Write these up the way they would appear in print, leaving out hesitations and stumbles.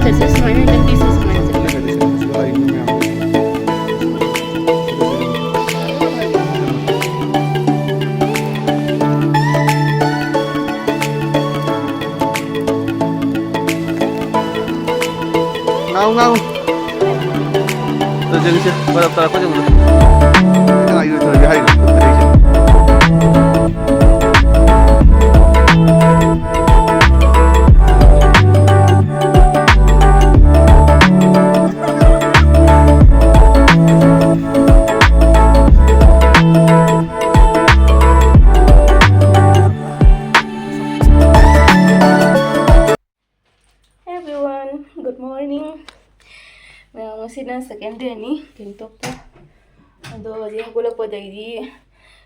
ꯆꯠꯁꯦ ꯁꯨꯃꯥꯏꯅ ꯂꯝꯕꯤꯁꯦ ꯁꯨꯃꯥꯏꯅ ꯆꯠꯂꯦ ngao ngao từ dừng chưa bắt đầu có dừng rồi cái này rồi thời hay rồi Hey everyone, good morning. Ngasi na second day ni kintok ta. Ado ji hagulak pa dai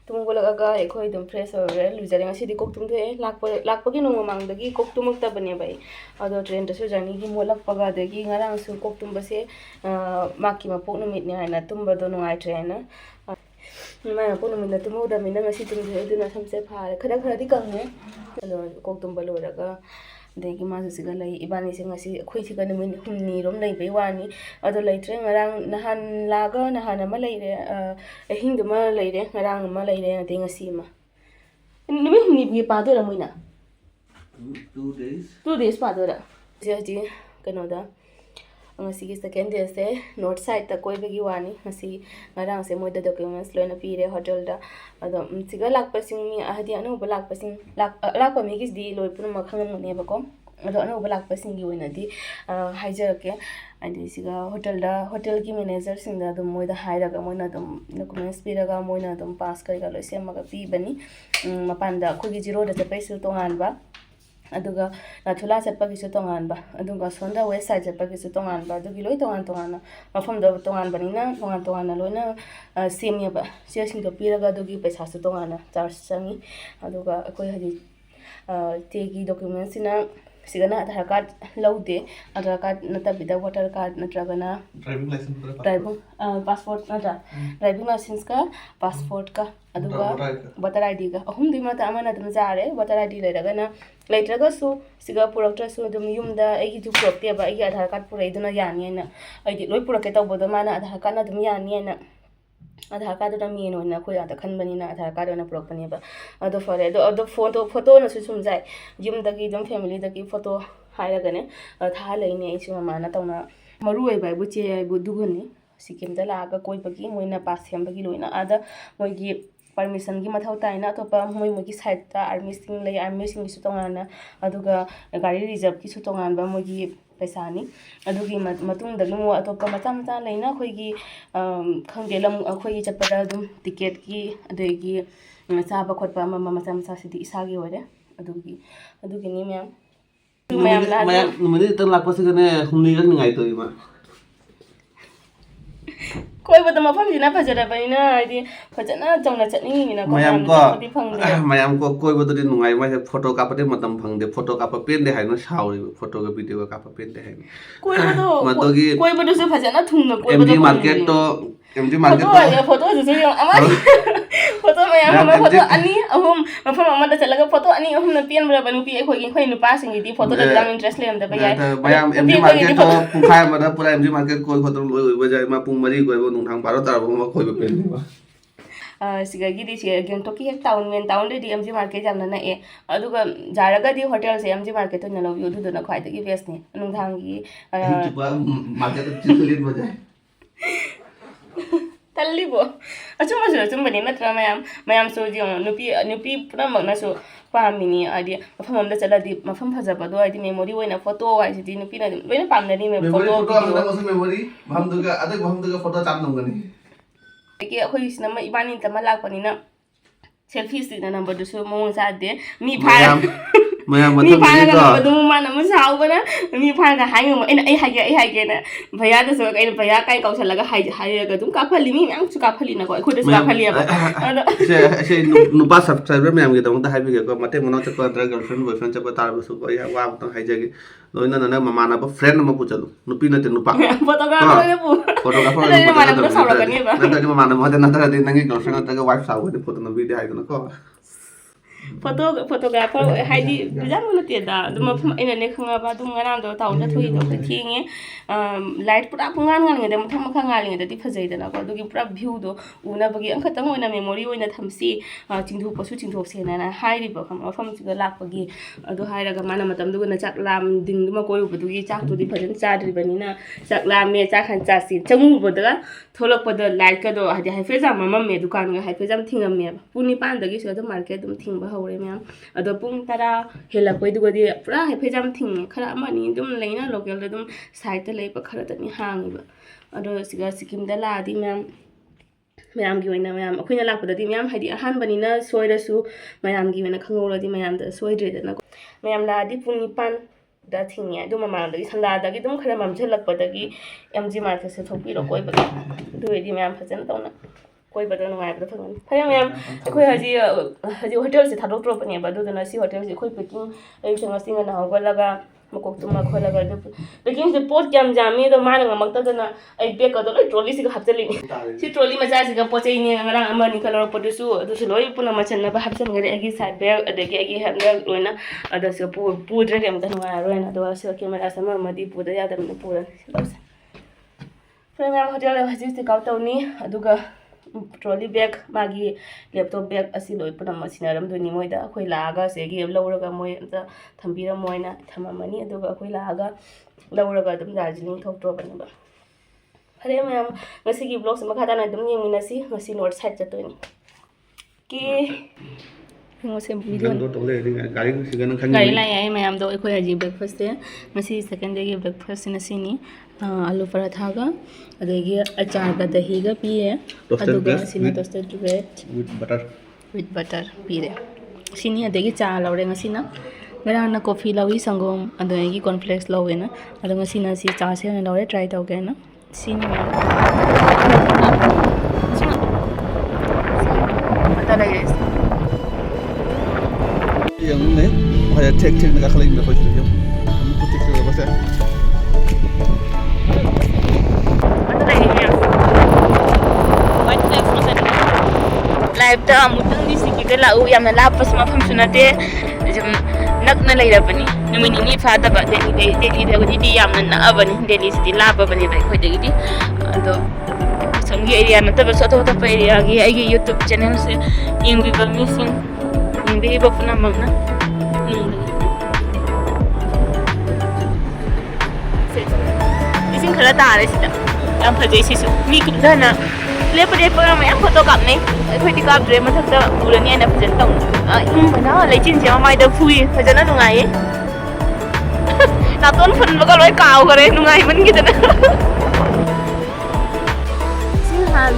tum gulak aga ekhoi dum fresh ore lujare ngasi di kok tum the lakpa gi nong mang dagi kok tumuk ta bane bai. Ado train ta su jani gi molak paga dagi ngarang su kok tum base maki ma pok numit ni na tum ba do ngai train na. Mai ma pok numit na tum da min ngasi tum the du na samse phare khada khada di kang ne. Ado kok tum ba lo raga degi masu siga lai ibani singa si khoi siga ni min humni rom nei be wani ado lai tre ngarang nahan laga nahan ma lai re hing ma lai re ngarang ma lai re de ngasi ma nimi humni bi pa do ra moina 2 days pa do ra ji kano da ngasi gi second day se north side ta koi begi wani ngasi ngarang se moida documents loina pire hotel da ado siga lak pasing mi ahdi anu balak pasing lak pa mi gis di loi pun ma khangam ne ba ko ado anu balak pasing gi oina di haijar ke andi siga hotel ki manager sing da dum moida haira ga moina dum documents pira ga moina dum pass kari ga loi se ma ga pi bani mapanda khogi zero da chapai su tongan ba aduga nathula chappa gi su tongan ba aduga sonda west side chappa gi su tongan ba adugi loi tongan na mafam da tongan bani na tongan na loina semia ba sia sing do piraga adugi paisa su tongan na charge changi aduga akoi hadi tegi documents na sigana aadhaar card laude aadhaar card nata bida voter card natragana driving license driving passport nata driving license ka passport ka aduga voter id ka ahum di mata amana dum jare voter id leragana leitraga su siga puraktra su dum yumda egi ju propte ba egi aadhaar card purai duna yani na aidi loi purake tawbodo mana aadhaar card na dum yani na Aadhaar card da main oina khoi ada khanbani na Aadhaar card oina propani ba ado fare ado photo na su sum jai yum dagi dum family dagi photo haira gane tha leine isu mama na tawna maru oi bai bu che bu duguni sikim da la ga koi bagi moina pass sem bagi loina ada moi gi permission gi mathau tai na to pa moi moi gi side ta army sing su tongana aduga gari reserve ki su tongan ba moi gi paisa ni adugi matung dagi mo atopa macha leina khoi gi khangde lam khoi gi chapada dum ticket ki adegi chaba khotpa ma macha sidi isa gi ore adugi ni ma'am maya numani tang lakpa sigane humni rak ngai to ima koi bata mafam jina phajara banina adi phajana chongna chatni na ko mayam ko koi bata din ngai ma photo ka pate matam phangde photo ka pa pen de hai no sauri photo ka video ka pa pen de hai koi bata se phajana thungna koi bata market to photo se ama photo mayam photo ani ahum mafam amada chalaga photo ani ahum na pian bra banu pi khoi gi khoi nu pa sing di photo da dam interest le am da bayai mayam mg market to pukhai ma da pura mg market koi photo loi oi bajai ma pung mari koi bo nung thang paro tar bo ma khoi bo pen ba siga gi di siga gengtok ki town men town de mg market jamna na e aduga jaraga di hotel se mg market to na lo yu du na khwai de gi best ni nung thang gi market to chilin bajai tallibo achuma ni natra mayam so ji nupi pura magna so pamini adi mafam amda chala di mafam phaja ba do adi memory oina photo ai di nupi na loina pamna ni me photo memory bhamduga photo cham nong gani ki khoi sina ma ibani ta malak pani na selfie sina number du so mo sa de mi pha maya mi pha ga ba du ma na ma sao ba na mi pha ga hai mo ai hai ge na bhaiya da so kai bhaiya kai kausal laga hai ga dum ka phali mi ang su ka phali na ko khoi da su ka phali ba se nupa subscriber me am ge dong da hai bi ge ko mate mono cha ko girlfriend boyfriend cha ko tar bu su ko ya wa tong hai jage loina na mama na ba friend ma pu chalu nupi na te nupa photographer ne pu photographer ne mama na sa na mama na mo na ta din nang girlfriend ta ga wife sa ko photo na video hai na ko photographer हाइदी बिजाम नतेदा दुम मफम इनने खंगाबा दुम ngana do taw da thui do thing light pura pungan ngan ngade matham makha ngali ngade ti phajai dana ko dugi pura view do una bagi ang khatang oina memory oina thamsi chingthu pasu chingthu se na hairi ba kham mafam siga lak bagi adu haira ga mana matam du na chak lam ding duma koy bu dugi chak tu di phajan chadri bani na chak lam me chak khan cha si chamu bu da tholok pa da light ka do hadi hai feza mama me dukan ga hai feza thingam me puni pan da gi se da market dum thing ba hore me ado pung tara hela koi du gadi pura hai feza thing khara amani dum leina local da dum side ta lei pa khara ta ni hang ba ado siga sikim da la di me mayam gi oina mayam akhoi na lakpa da di mayam hadi ahan bani na soira su mayam gi na khangora di mayam da soidre da na mayam la di puni pan da thingya du mama da gi sanda da gi dum khara mam chelak pa da gi mg market se thopi ro koi ba du di mayam phajan tawna koi ba da ngai ba phang phaya mayam akhoi haji hotel se thadok drop ne ba du da na si hotel se khoi packing ai changa singa na ho laga makok tuma khola ga du packing se pot kyam jami do man nga makta da na ai bag ka do trolley se ga hapchali si trolley ma ja se ga pochai ni ngarang amani kala ro podu su loi puna ma chan na ba hapchan ga agi side bag adagi agi hand bag loina ada se pu dre gam da na ro na do se camera sama ma di pu da ya da na pu ra frame hotel haji se ka tawni aduga trolley bag magi laptop bag asi loi puna masinaram duni moida akhoi laaga se gi lawraga moi anta thambira moina thamamani aduga akhoi laaga lawraga dum darjeeling thok tro bani ba phare mayam ngasi gi vlog sama khada na dum yengminasi ngasi north side chatoni ki ngose video do to le gari siga nang khang gari lai ai mayam do akhoi haji breakfast se ngasi second day gi breakfast na sini आलू paratha ga adegi achar ga dahi ga piye aduga sini toasted bread with butter pire sini adegi cha laure ngasina ngara na coffee lawi sangom adegi cornflakes lawe na adu ngasina si cha se na laure try tau ge na sini mata la guys yang ne hay tek na khalai me khoi yo am ko tek ba se live da mutang di sigi da lau yam la pas ma pham sunate jam nak na lai rabani numini ni fa da ba de ni di yam na abani delhi city la ba bani bai khoi de di ado samgi area na ta ba so ta pa area gi ai gi youtube channel se ing bi ba mi sing ing bi ba puna mang na ising khala ta re sita am phajai si su mi kum da na lepa ma yang photo kap nei khoi ti kap dre ma thak da urani na phajan tong bana leichin se mai da phui phajana nungai na ton phun ba ka loi kaw kare nungai man gi dana sing hal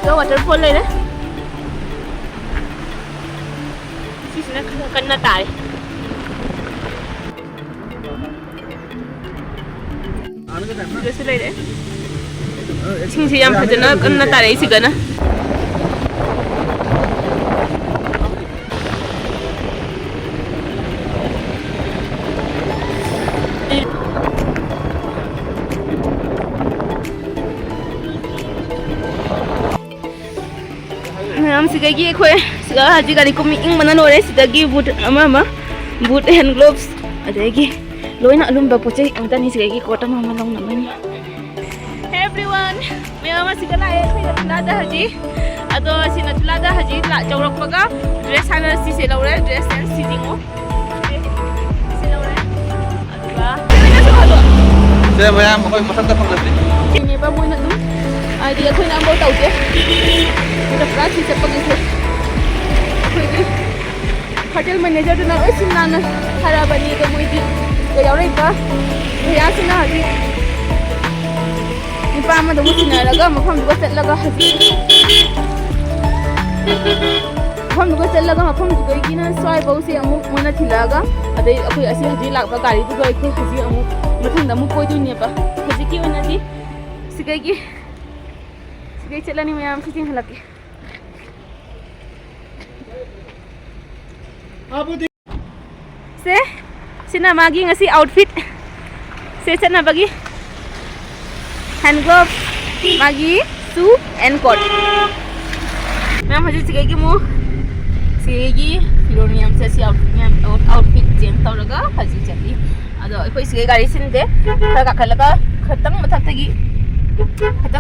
go waterfall le si sina kan na tai Just like that. Sing yang phajana kan na tare si gana am sigagi khoi siga haji gari ko mi ing mana nore sidagi boot ama boot hand gloves adegi loina alum ba poche amta ni sigagi kota mama long namani everyone mama sigala lada haji ado sina lada haji la chawrak paga dress hana si se laure dress and sitting o si laure aduga se maya mo masak ta pangna ni ba mo na dum ai dia khoi na mo tau je da prati se pagi se khoi hotel manager na oi simna na harabani ga moi di ga yaure ka ya sina haji pa ma da mutina laga mafam duga set laga hasi mafam duga set laga mafam duga gina swai bau se amu mona thilaga adai akoi asi haji lakba gari duga akoi haji amu mathang da mu koi du ne ba haji ki ona di sigai chelani mayam siting halake abu se sina magi ngasi outfit se chana bagi hand gloves magi shoe and coat मैं मुझे सिखाएगी मु सिखाएगी फिरोल ma'am से सी outfit change तौरगा हजी चली अदो अखोई सिगे गाड़ी सिनदे खर काखलगा खतंग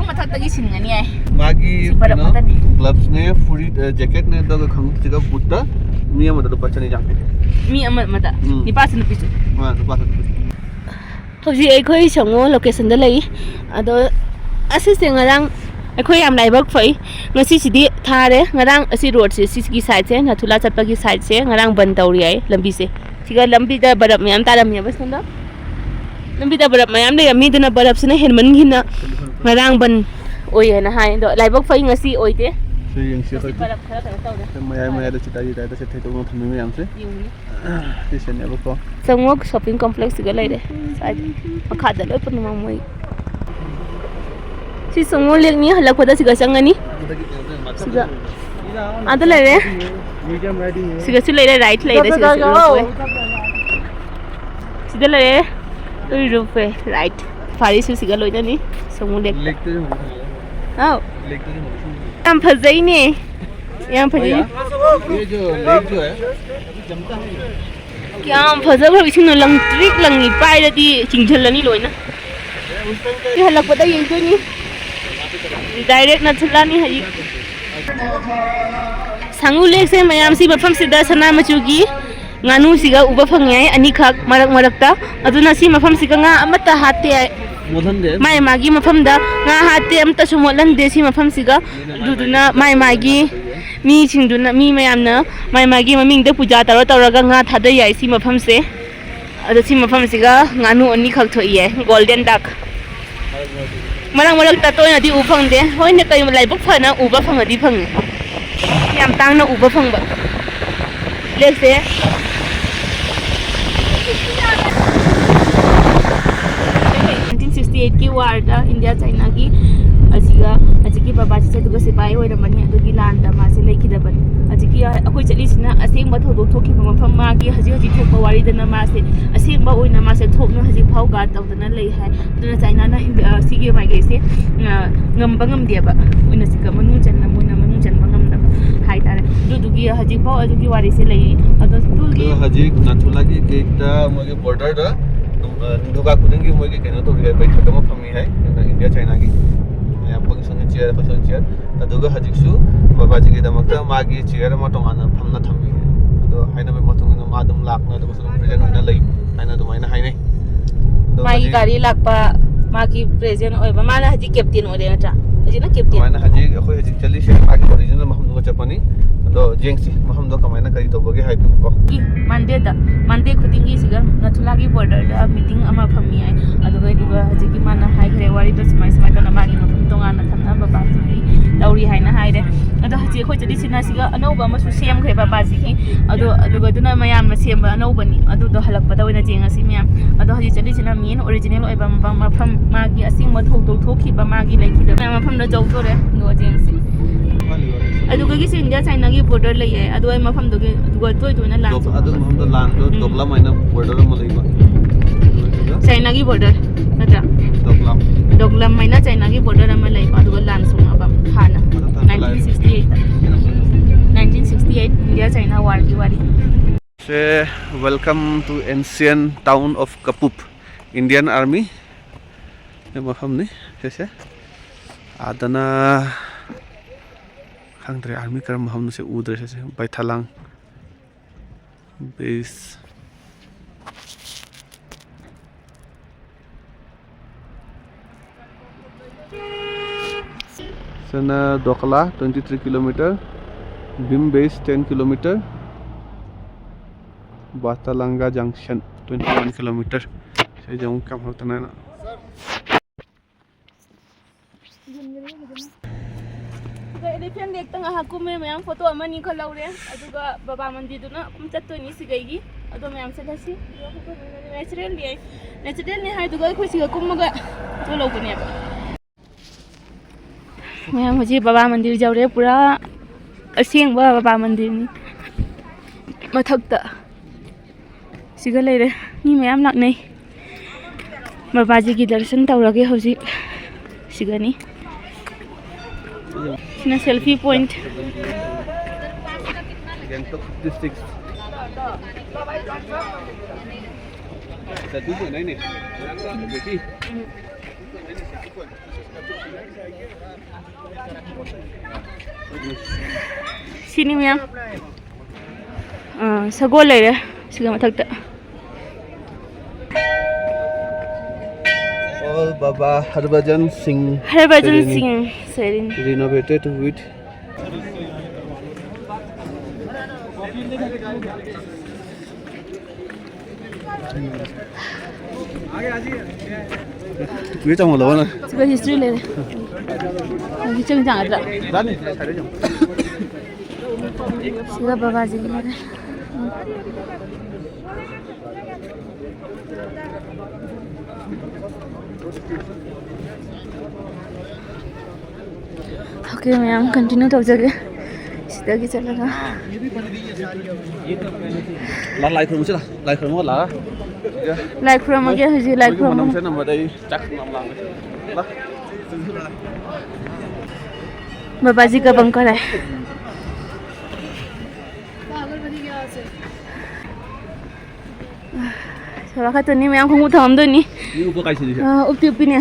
मथक्तगी सिनगनी है मागी ग्लव्स ने फुरी जैकेट ने दग खंग तिगा बुट्टा मी अमदा तो पचनी जांगे मी अमदा निपास नुपिसु हां निपास हजी अखोई संगो लोकेशन द लई अदो असे सेंगरांग अखोई याम लाइबक Fai ngasi sidi thare ngarang asi road se sisgi side se nathula chatpagi side se ngarang ban tawri ai lambi se siga lambi da barap myam taram ya bas nda lambi da barap myam le mi duna barap sina henman hina ngarang ban oi na hai do laibak fai ngasi oi te se yang se barap khara khara tawda maya da chita da se thai to thami myam se se se ne ko sangok shopping complex siga lai de side makha da loi pun mamoi si songo lek ni halak pada siga sangani siga ada le re siga su le right le de siga siga le tu rupe right fari su siga loi ni songo lek au yam phajai ne yam phajai ये जो lake जो है जमता है क्या फजब हो इसिंग lung trick लंगी पाई रदी चिंगझलनी लोइना ये हलक पता ये तो नहीं डायरेक्ट नथुलानी हजी सांगु लेक से मयाम सी मफम सिदा सना मचुगी nganu siga uba phangai ani khak marak aduna si mafam siga nga amata hatte ai मोदन दे mai magi mafam da nga hatte amta sumolan de si mafam siga duduna mai magi mi singduna mi mayamna mai magi maming de puja taraga nga thada yai si mafam se ada si mafam siga nganu ani khak thoi ai golden duck marak ta toina di u phang de hoina kai lai buk phana uba phang adi phang yam tang na uba phang ba lek se 1968 की वार दा India China की असिगा अजिकी बाबा से दुगा सिपाही होय रमनी अदुगी लान दा मासे लेखिदबन अजिकी अखोय चलीसिना असेंग बा थोदो थोखि मफम मागी हजि हजि थोकबा वारी दना मासे असेंग बा ओइना मासे थोकना हजि फाव गार्ड तवदना लई है अदुना चाइना ना इंडिया सिगे मागे से ngamba ngamdeba oina sika manu channa moina manu chanba ngamdaba hai tare dudugi hajik pau adugi wari se lai ado dugi hajik nathula ki geita moge border da duga kudingi moge keno to gai bai thakama phami hai india china ki ya pong song chair person chair aduga hajik su baba ji gi damakta magi chair ma tongana phamna thammi ado haina bai matong na madum lakna ado so present hoina lai haina do maina hainai mai gari lakpa magi present oiba mana haji captain ore ata haji na captain mana haji akhoi haji chali she magi original maham do chapani do jengsi maham do kamaina kari to boge hai tum ko mande khudingi siga nathulagi border da meeting ama phami ai aduga duga haji ki mana hai khre wari do smai kana magi maham tonga na thamna baba ji dauri hai na hai de ado haji khoi chali sina siga anauba ma su sem khre baba ji ki aduga duna mayam ma sem ba anauba ni adu do halak pada oina jenga si myam ado haji chali sina main original oiba ma pham magi asing ma thokhi ba magi lai ki da ma pham da jau tore no jengsi aduga gi India China gi border lai hai adu ai mafam do ge duga toi na lan adu maham do lan do dokla maina border ma lai ba China gi border natra dokla maina China gi border ma lai ba duga lan sung abam khana 1968 India China war ki wari say welcome to ancient town of Kapup Indian Army mafam ni se adana khangdre army karam maham se udre se baithalang base sana Dokla 23 km Bim base 10 km Batalanga junction 21 km se jamu kam hota na elephant lek tanga hakum me mayam photo amani khalaure aduga baba mandi duna kum chattoi ni sigai ado mayam se lasi natural ni hai duga khoi siga kummaga to logune ba mayam hoji baba mandir jaure pura aseng ba baba mandir ni mathakta siga leire ni mayam laknai baba ji gi darshan tawrage hoji sigani na selfie point Gangtok district Tadi pun ini. Berarti. Sini miyam. Sagol lay re. Siga mathakta. All Baba Harbhajan Singh. Harbhajan Singh Serene. Renovated with 왜 장어 나와나? Siga history le re. History jang adra. 나네 잘해줘. Siga babaji le re. Okay, ma'am, continue to jage. Sida ki chalaga. Lá lại không chứ là lại không có lá. Like from again, haji like Mình from. sẽ nằm ở đây chắc nằm lòng đấy. Babaji ka bunker hai. Chora kha to ni ma'am không tham do ni. 이거 뭐 가이시 되죠? Upti upti ne.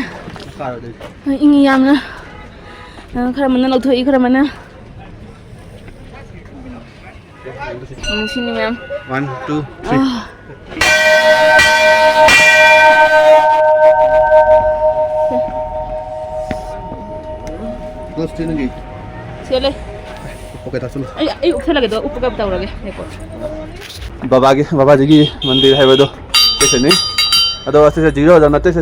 가요 돼. Ingi yam na. Khara mana lok thoi khara mana. Sini ma'am. 1 2 3. Terus sini lagi. Sile. Oke, dah sudah. Ay, uksa lage do upka bata urage. Dekho. बाबा जी की मंदिर है वो कैसे नहीं अदो ऐसे zero जाना ते से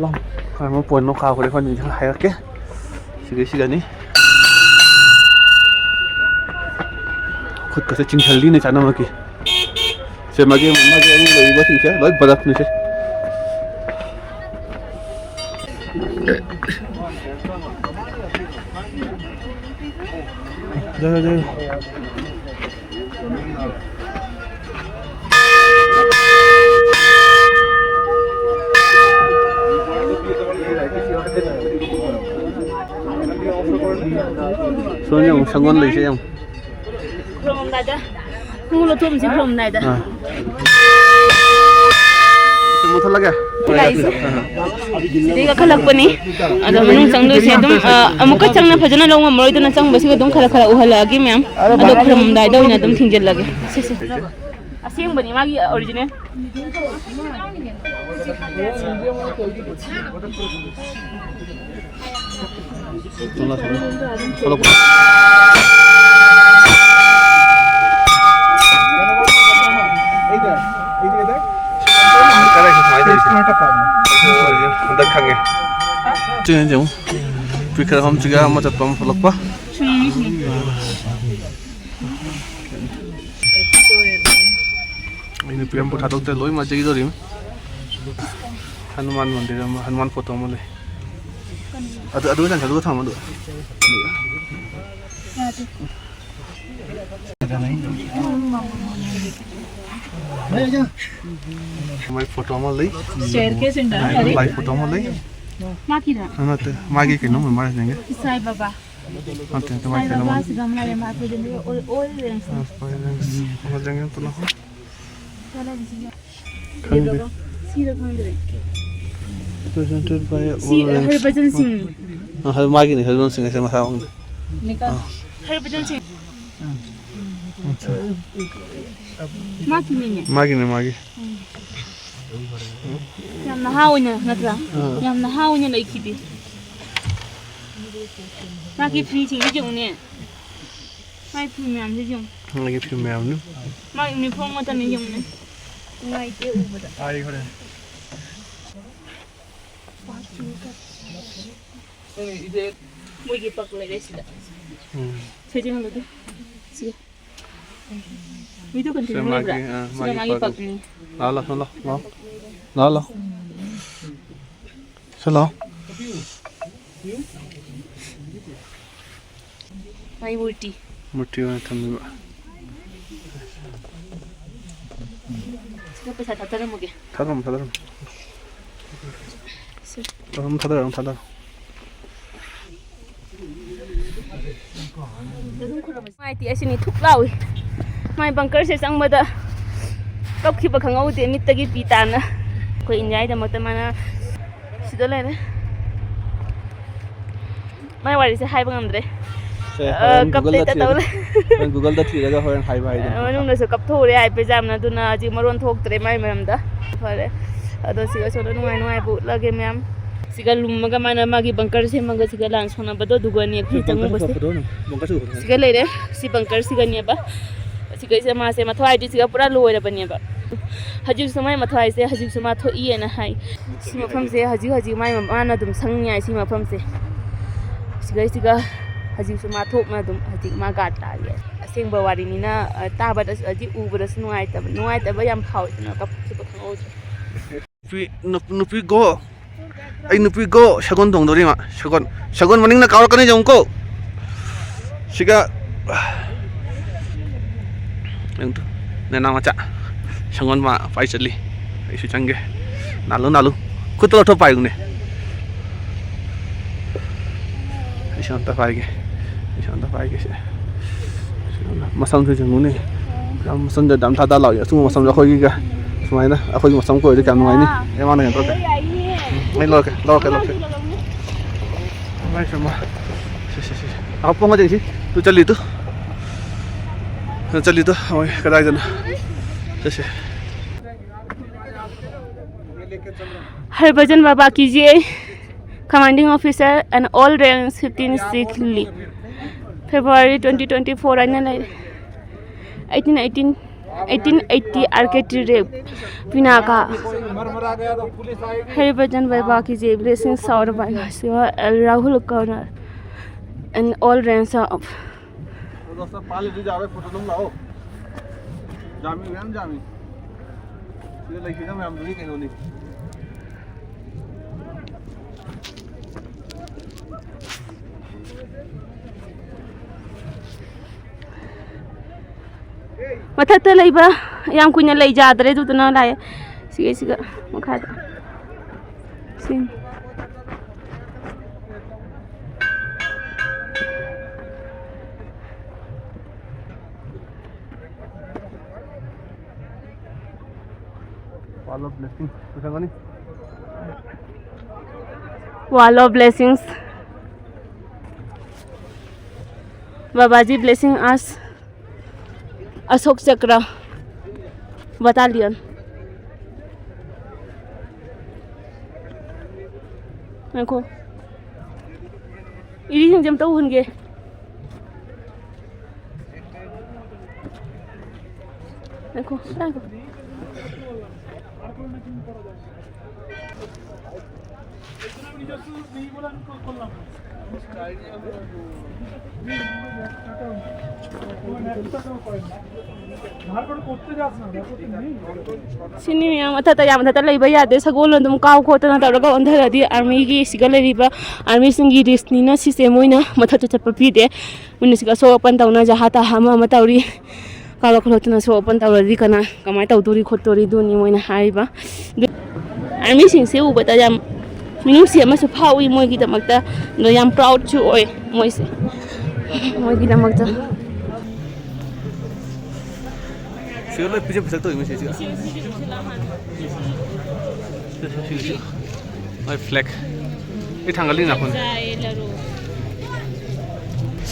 लम हम पोन नो खा को देखो नहीं है के सिगे नहीं खुद कैसे चिंगली नहीं जाना मकी से मगे नहीं लई बस ठीक है लई बर्फ नहीं से जा 소녀 상관 레이세요. From nada. Mulo tum si from nada. Semua thal lagi. Diga khalak pani. Ado manung changdo se dum amuka changna phajana longa moroi dana chang basi dum khala khala uhala agi ma'am. Ado from dai do ina dum thingjel lage. Se asing bani magi original. Solo Jangan jauh. Pikir kamu juga mau cepat peluk pak? Ini PM putar dokter loh, macam itu rim. Hanuman mandir, Hanuman foto malah. Aduh kan, aduh sama aduh. My foto malah. Staircase inda. My foto malah. Makira. Nanti, magi kena memang macam ni. Sai baba. Nanti, tu Sai magi kena. baba segamla le ma pede ne oil rings. Macam ni tu lah. Chala disiya. Kami. Sira khandre. Presented by Harbhajan Singh. Magi ni, Harbhajan Singh ऐसे मसाला होंगे. Nika. Harbhajan Singh. Magi ni. Magi. Yam na hawnya natra. Yam na hawnya lai khidi. Magi free ching ji jung ne. Mai premium ji jung. Magi premium nu. Mai uniform mata ne jung ne. Ngai te u bada. Ai kore. Mugi pak lai resida. Sejeng lo tu. Siya. Itu kan tidak Magi, berat. Sudah magi pak ni. Lala. Hello. Mai murti. Murti mana kami buat? Sudah pasal tataran mugi. Tadaram. Tadaram. Mai ti asini thuk lawi. My bunker से चंगबदा कपखिबा खंगौदे मित्तगी पीताना कोई enjoy दमत माना सिदा लेरे my वारी से हाय बंगमद्रे कपते ततौले Google दा थीरगा होरन हाय भाई मनुंग से कप थोरे हाय पे जामना दुना जी मरोन थोक्तरे माय मरमदा फरे अदो सिगा सोलो नुआय नुआय बु लगे मैम सिगा लुमगा माना मागी बंकर से मंगा सिगा लान सोना बदो दुगनी खि तंग बस सिगा लेरे सि बंकर सिगा नेबा सिगा से मासे मथवाई दि सिगा पूरा लोयरा बनेबा हजु समय मथवाई से हजु समा थोई एना हाय सि मफम से हजु माय माना दुम संगयाय सि मफम से सिगा हजु समा थोकना दुम हजि मा गाट ताये असेंग बवारिनिना ताबदा हजि उबरस नुआइतबा याम फावना कप सिबा खंगौ नुपी गो आई नुपी गो सगन दंदोरी मा सगन मनिंग ना कावरकनी जंको सिगा एंतु नेना मचा सगन मा पाइ चली आइसु चंगे नालु खुतलो थो पाइगुने इशांता पाइगे से मसम से जंगुने हम मसम द दम थादा लाउ या सु मसम ज खोगी का सुमाइना अखोई मसम को द काम नुआइनी ए माने हेंतो के नहीं लोके भाई समा से आप पोंगा देसी तू चली तो ओए कदाई जना से हरभजन बाबा कीजिए commanding officer and all ranks 15 Sikh लीव February 2024 आने लाइक 1880 आर्केट्री रेप पिनाका हरिभजन बाबा की जे ब्लेसिंग साउर by Rahul corner and all ranks of दोस्तों पाले दी जावे फोटो तुम लाओ जामी ये लिखिना मैम दूरी कहीं नहीं मथक्ता लैबा याम कुइना लै जादरे दुतना लाय सिगा मखादा सिन Wall of blessings Babaji blessing us Ashok Chakra Battalion देखो इरी जम तो होंगे देखो सिनी मैम अथता लेबा यादे सगोल अदुम काव खोतना तौरगा अंधरदी आर्मी की सिगा लेरिबा आर्मी सिंगी रिस्कनीना सिसे मोइना मथत चप्पा पीदे मुनि सिगा सो ओपन तौना जहाता हमा मतौरी काव खोतना सो ओपन तौरदी कना कमाय तौदोरी खोतोरी दुनी मोइना हाइबा आर्मी सिंसे उबता याम मिनुंसी अमसु फावी मोइगी दमकता नो याम प्राउड चु ओय मोइसे मोइगी दमकता सिगल पिजे पिसे तो इमेज सिगा माय फ्लैग इ थांगली नाखन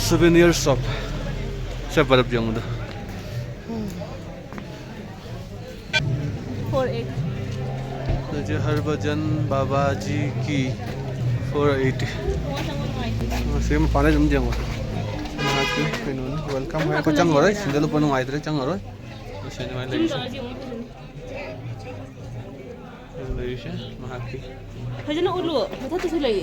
souvenir shop से बरफ जंगदा 48 तो जो हरभजन बाबा जी की 480 सेम पाने जम जंगो वेलकम है को चंग रे सिंगल पनु आइदरे चंग रे सेने वाले लेशे महाकी भजन उलु मथा तो लई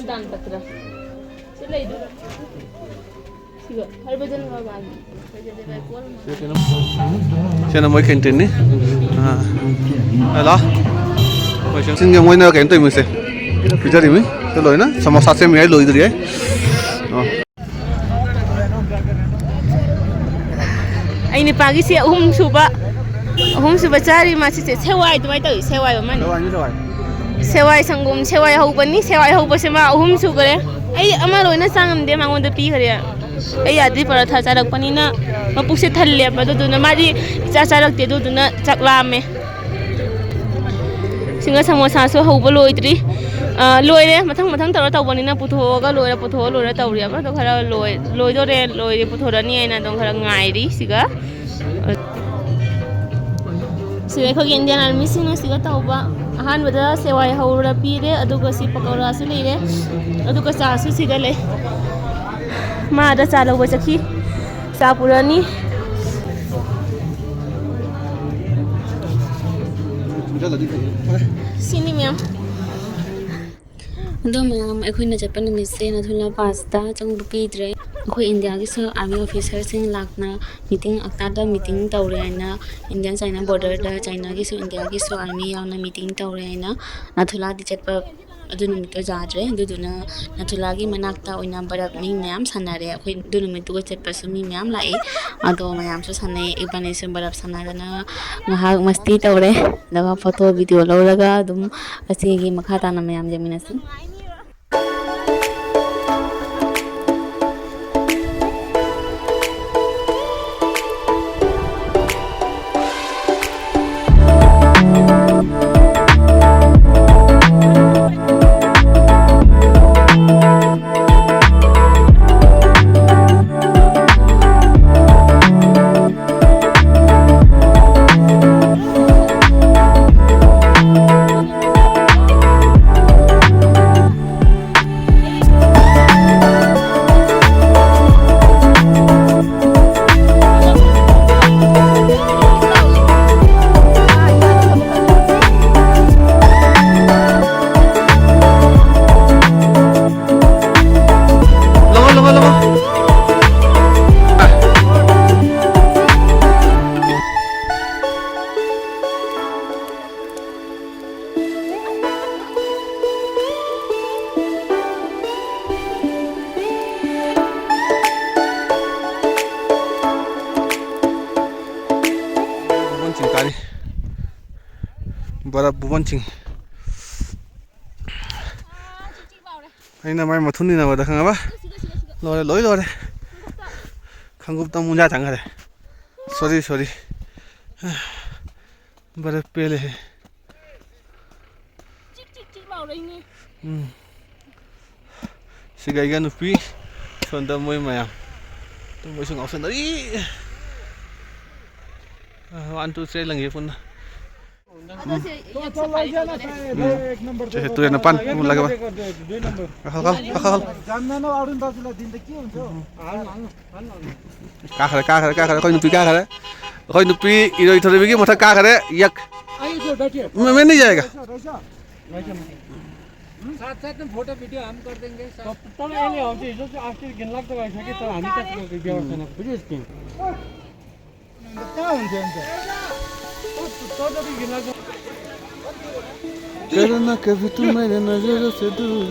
दान पत्र चले दो सिगा हरभजन बाबा सेना मोय कैंटीन नि हां हेलो मोय सिंगे मोय ना कैंटीन मुसे पिजारी मी तो लोय ना समोसा से मी लोय दरी है ꯑꯩ ꯅꯨꯄꯥꯒꯤꯁꯦ ꯑꯍꯨꯝ ꯁꯨꯕ ꯆꯥꯔꯤ ꯃꯥꯁꯤꯁꯦ ꯁꯦꯋꯥꯏ ꯑꯗꯨꯃꯥꯏꯅ ꯇꯧꯏ ꯁꯦꯋꯥꯏ ꯑꯃꯅꯤ ꯁꯦꯋꯥꯏ ꯁꯪꯒꯣꯝ ꯁꯦꯋꯥꯏ ꯍꯧꯕꯅꯤ ꯁꯦꯋꯥꯏ ꯍꯧꯕꯁꯦ ꯃꯥ ꯑꯍꯨꯝ ꯁꯨꯈ꯭ꯔꯦ ꯑꯩ ꯑꯃ ꯂꯣꯏꯅ ꯆꯥꯉꯝꯗꯦ ꯃꯉꯣꯟꯗ ꯄꯤꯈ꯭ꯔꯦ ꯑꯩ ꯌꯥꯗ꯭ꯔꯤ ꯄꯔꯥꯊꯥ ꯆꯥꯔꯛꯄꯅꯤꯅ ꯃꯄꯨꯛꯁꯦ ꯊꯜꯂꯦꯕ ꯑꯗꯨꯗꯨꯅ ꯃꯥꯗꯤ ꯏꯆꯥ ꯆꯥꯔꯛꯇꯦ ꯑꯗꯨꯗꯨꯅ ꯆꯥꯛ ꯂꯥꯝꯃꯦ ꯁꯤꯡꯒ ꯁꯃꯣꯁꯥꯁꯨ ꯍꯧꯕ ꯂꯣꯏꯗ꯭ꯔꯤ ꯂꯣꯏꯔꯦ ꯃꯊꯪ ꯇꯧꯔ ꯇꯧꯕꯅꯤꯅ ꯄꯨꯊꯣꯛꯑ ꯂꯣꯏꯔ ꯇꯧꯔꯤꯑꯕ ꯑꯗꯣ ꯈꯔ ꯂꯣꯏꯗꯣꯔꯦ ꯄꯨꯊꯣꯔꯅꯤ ꯍꯥꯏꯅ ꯑꯗꯨꯝ ꯈꯔ ꯉꯥꯏꯔꯤ ꯁꯤꯒ ꯑꯩꯈꯣꯏꯒꯤ ꯏꯟꯗꯤꯌꯥꯟ ꯑꯥꯔꯃꯤꯁꯤꯡꯅ ꯁꯤꯒ ꯇꯧꯕ ꯑꯍꯥꯟꯕꯗ ꯁꯦꯋꯥꯏ ꯍꯧꯔ ꯄꯤꯔꯦ ꯑꯗꯨꯒ ꯁꯤ ꯄꯀꯧꯔꯥꯁꯨ ꯂꯩꯔꯦ ꯑꯗꯨꯒ ꯆꯥꯁꯨ ꯁꯤꯗ ꯂꯩ ꯃꯥꯗ ꯆꯥ ꯂꯧꯕ ꯆꯠꯈꯤ ꯆꯥ ꯄꯨꯔꯅꯤ ꯁꯤꯅꯤ ꯃꯌꯥꯝ ꯑꯗꯣ ꯃꯌꯥꯝ ꯑꯩꯈꯣꯏꯅ ꯆꯠꯄ ꯅꯨꯃꯤꯠꯁꯦ ꯅꯊꯨꯂꯥ ꯄꯥꯁꯇ ꯆꯪꯕ ꯄꯤꯗ꯭ꯔꯦ ꯑꯩꯈꯣꯏ ꯏꯟꯗꯤꯌꯥꯒꯤꯁꯨ ꯑꯥꯔꯃꯤ ꯑꯣꯐꯤꯁꯔꯁꯤꯡ ꯂꯥꯛꯅ ꯃꯤꯇꯤꯡ ꯑꯛꯇꯥꯗ ꯃꯤꯇꯤꯡ ꯇꯧꯔꯦ ꯍꯥꯏꯅ ꯏꯟꯗꯤꯌꯥꯟ ꯆꯥꯏꯅꯥ ꯕꯣꯔꯗꯔꯗ ꯆꯥꯏꯅꯥꯒꯤꯁꯨ ꯏꯟꯗꯤꯌꯥꯒꯤꯁꯨ ꯑꯥꯔꯃꯤ ꯌꯥꯎꯅ ꯃꯤꯇꯤꯡ ꯇꯧꯔꯦ ꯍꯥꯏꯅ ꯅꯊꯨꯂꯥꯗꯤ ꯆꯠꯄ ꯑꯗꯨ ꯅꯨꯃꯤꯠꯇꯣ ꯌꯥꯗ꯭ꯔꯦ ꯑꯗꯨꯗꯨꯅ ꯅꯊꯨꯂꯥꯒꯤ ꯃꯅꯥꯛꯇ ꯑꯣꯏꯅ ꯕꯔꯞ ꯃꯤ ꯃꯌꯥꯝ ꯁꯥꯟꯅꯔꯦ ꯑꯩꯈꯣꯏ ꯑꯗꯨ ꯅꯨꯃꯤꯠꯇꯨꯒ ꯆꯠꯄꯁꯨ ꯃꯤ ꯃꯌꯥꯝ ꯂꯥꯛꯏ ꯑꯗꯣ ꯃꯌꯥꯝꯁꯨ ꯁꯥꯟꯅꯩ ꯏꯕꯥꯅꯤꯁꯨ ꯕꯔꯞ ꯁꯥꯟꯅꯗꯅ ꯉꯥꯏꯍꯥꯛ ꯃꯁꯇꯤ ꯇꯧꯔꯦ ꯑꯗꯨꯒ ꯐꯣꯇꯣ ꯚꯤꯗꯤꯑꯣ ꯂꯧꯔꯒ ꯑꯗꯨꯝ ꯑꯁꯤꯒꯤ ꯃꯈꯥ ꯇꯥꯅ ꯃꯌꯥꯝ ꯌꯦꯡꯃꯤꯟꯅꯁꯤ बर्फ बुबन मैं मथुनी नबद खा लोरे लोई लोरे खंगुप्त मुंजा थांगरे सॉरी बर्फ पेले है सिगाइगा नुपी सोंदा मोय माया तो मोय संग औसन दरी 1 2 3 लंगे पुन तो न पान लगे का खरे कोई नुपी का खरे कोई नुपी इरो इथरे बिगी मथा का खरे यक मैं नहीं जाएगा साथ साथ में फोटो वीडियो हम कर देंगे तब एले हो चाहिँ हिजो चाहिँ अस्ति गिन लाग्दो भइसक्यो तर हामी त व्यवस्था बुझिस् कि कहाँ हुन्छ अन्त तो जति गिन लाग्दो करना कभी तू मेरे नजरों से दूर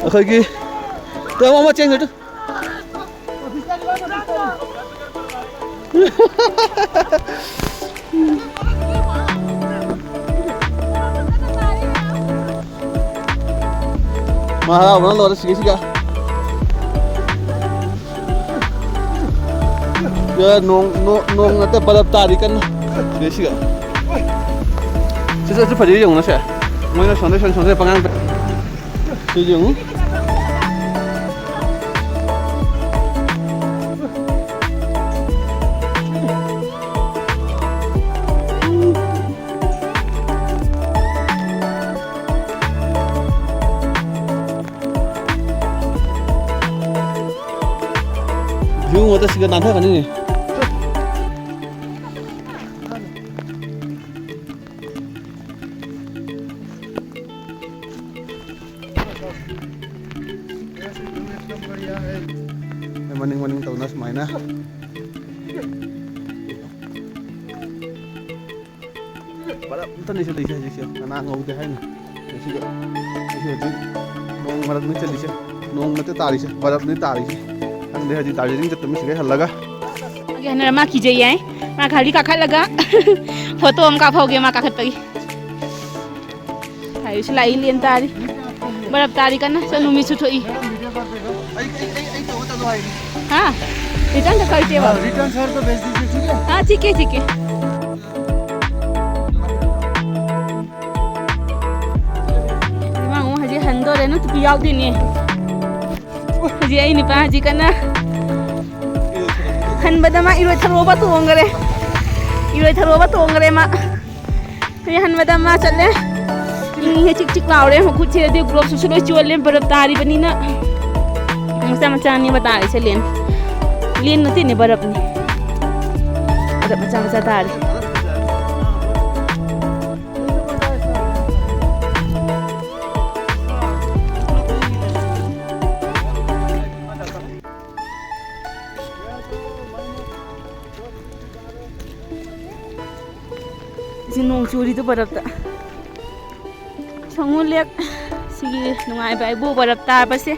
अखोगी तो ममा चेंज हटो महाराज अपना लोरे सिगा ya nong ngate balap tari kan dia siga sisa tu padi yung na siya mo na sonde pangang si yung yung ada siga nada kan ini maning tahu nas main na balap tani sila siya karena ngau deh na siya mau marat ni sila siya nong nate tari se barap ni tari se ang de haji Darjeeling jet mi se halaga Hana ma ki jai ai ma khali ka khat laga photo am ka phau ge ma ka khat pai hai slai lien tari barap tari kana sanu mi su thoi ai to ta lo hai ha return ka karte ba return sir को भेज दीजिए ठीक है ha ठीक है mang haji hando re no tu yaw din ni haji ai ni pa haji kana han badama iroi tharo ba tongre ma ye han badama challe he chik laure ho khut che de group su loi chole barap tari bani na macam ni bata se len nati ni barap ni barap macam tari nong churi tu barap ta sangu lek sigi nungai bai bu barap ta pa se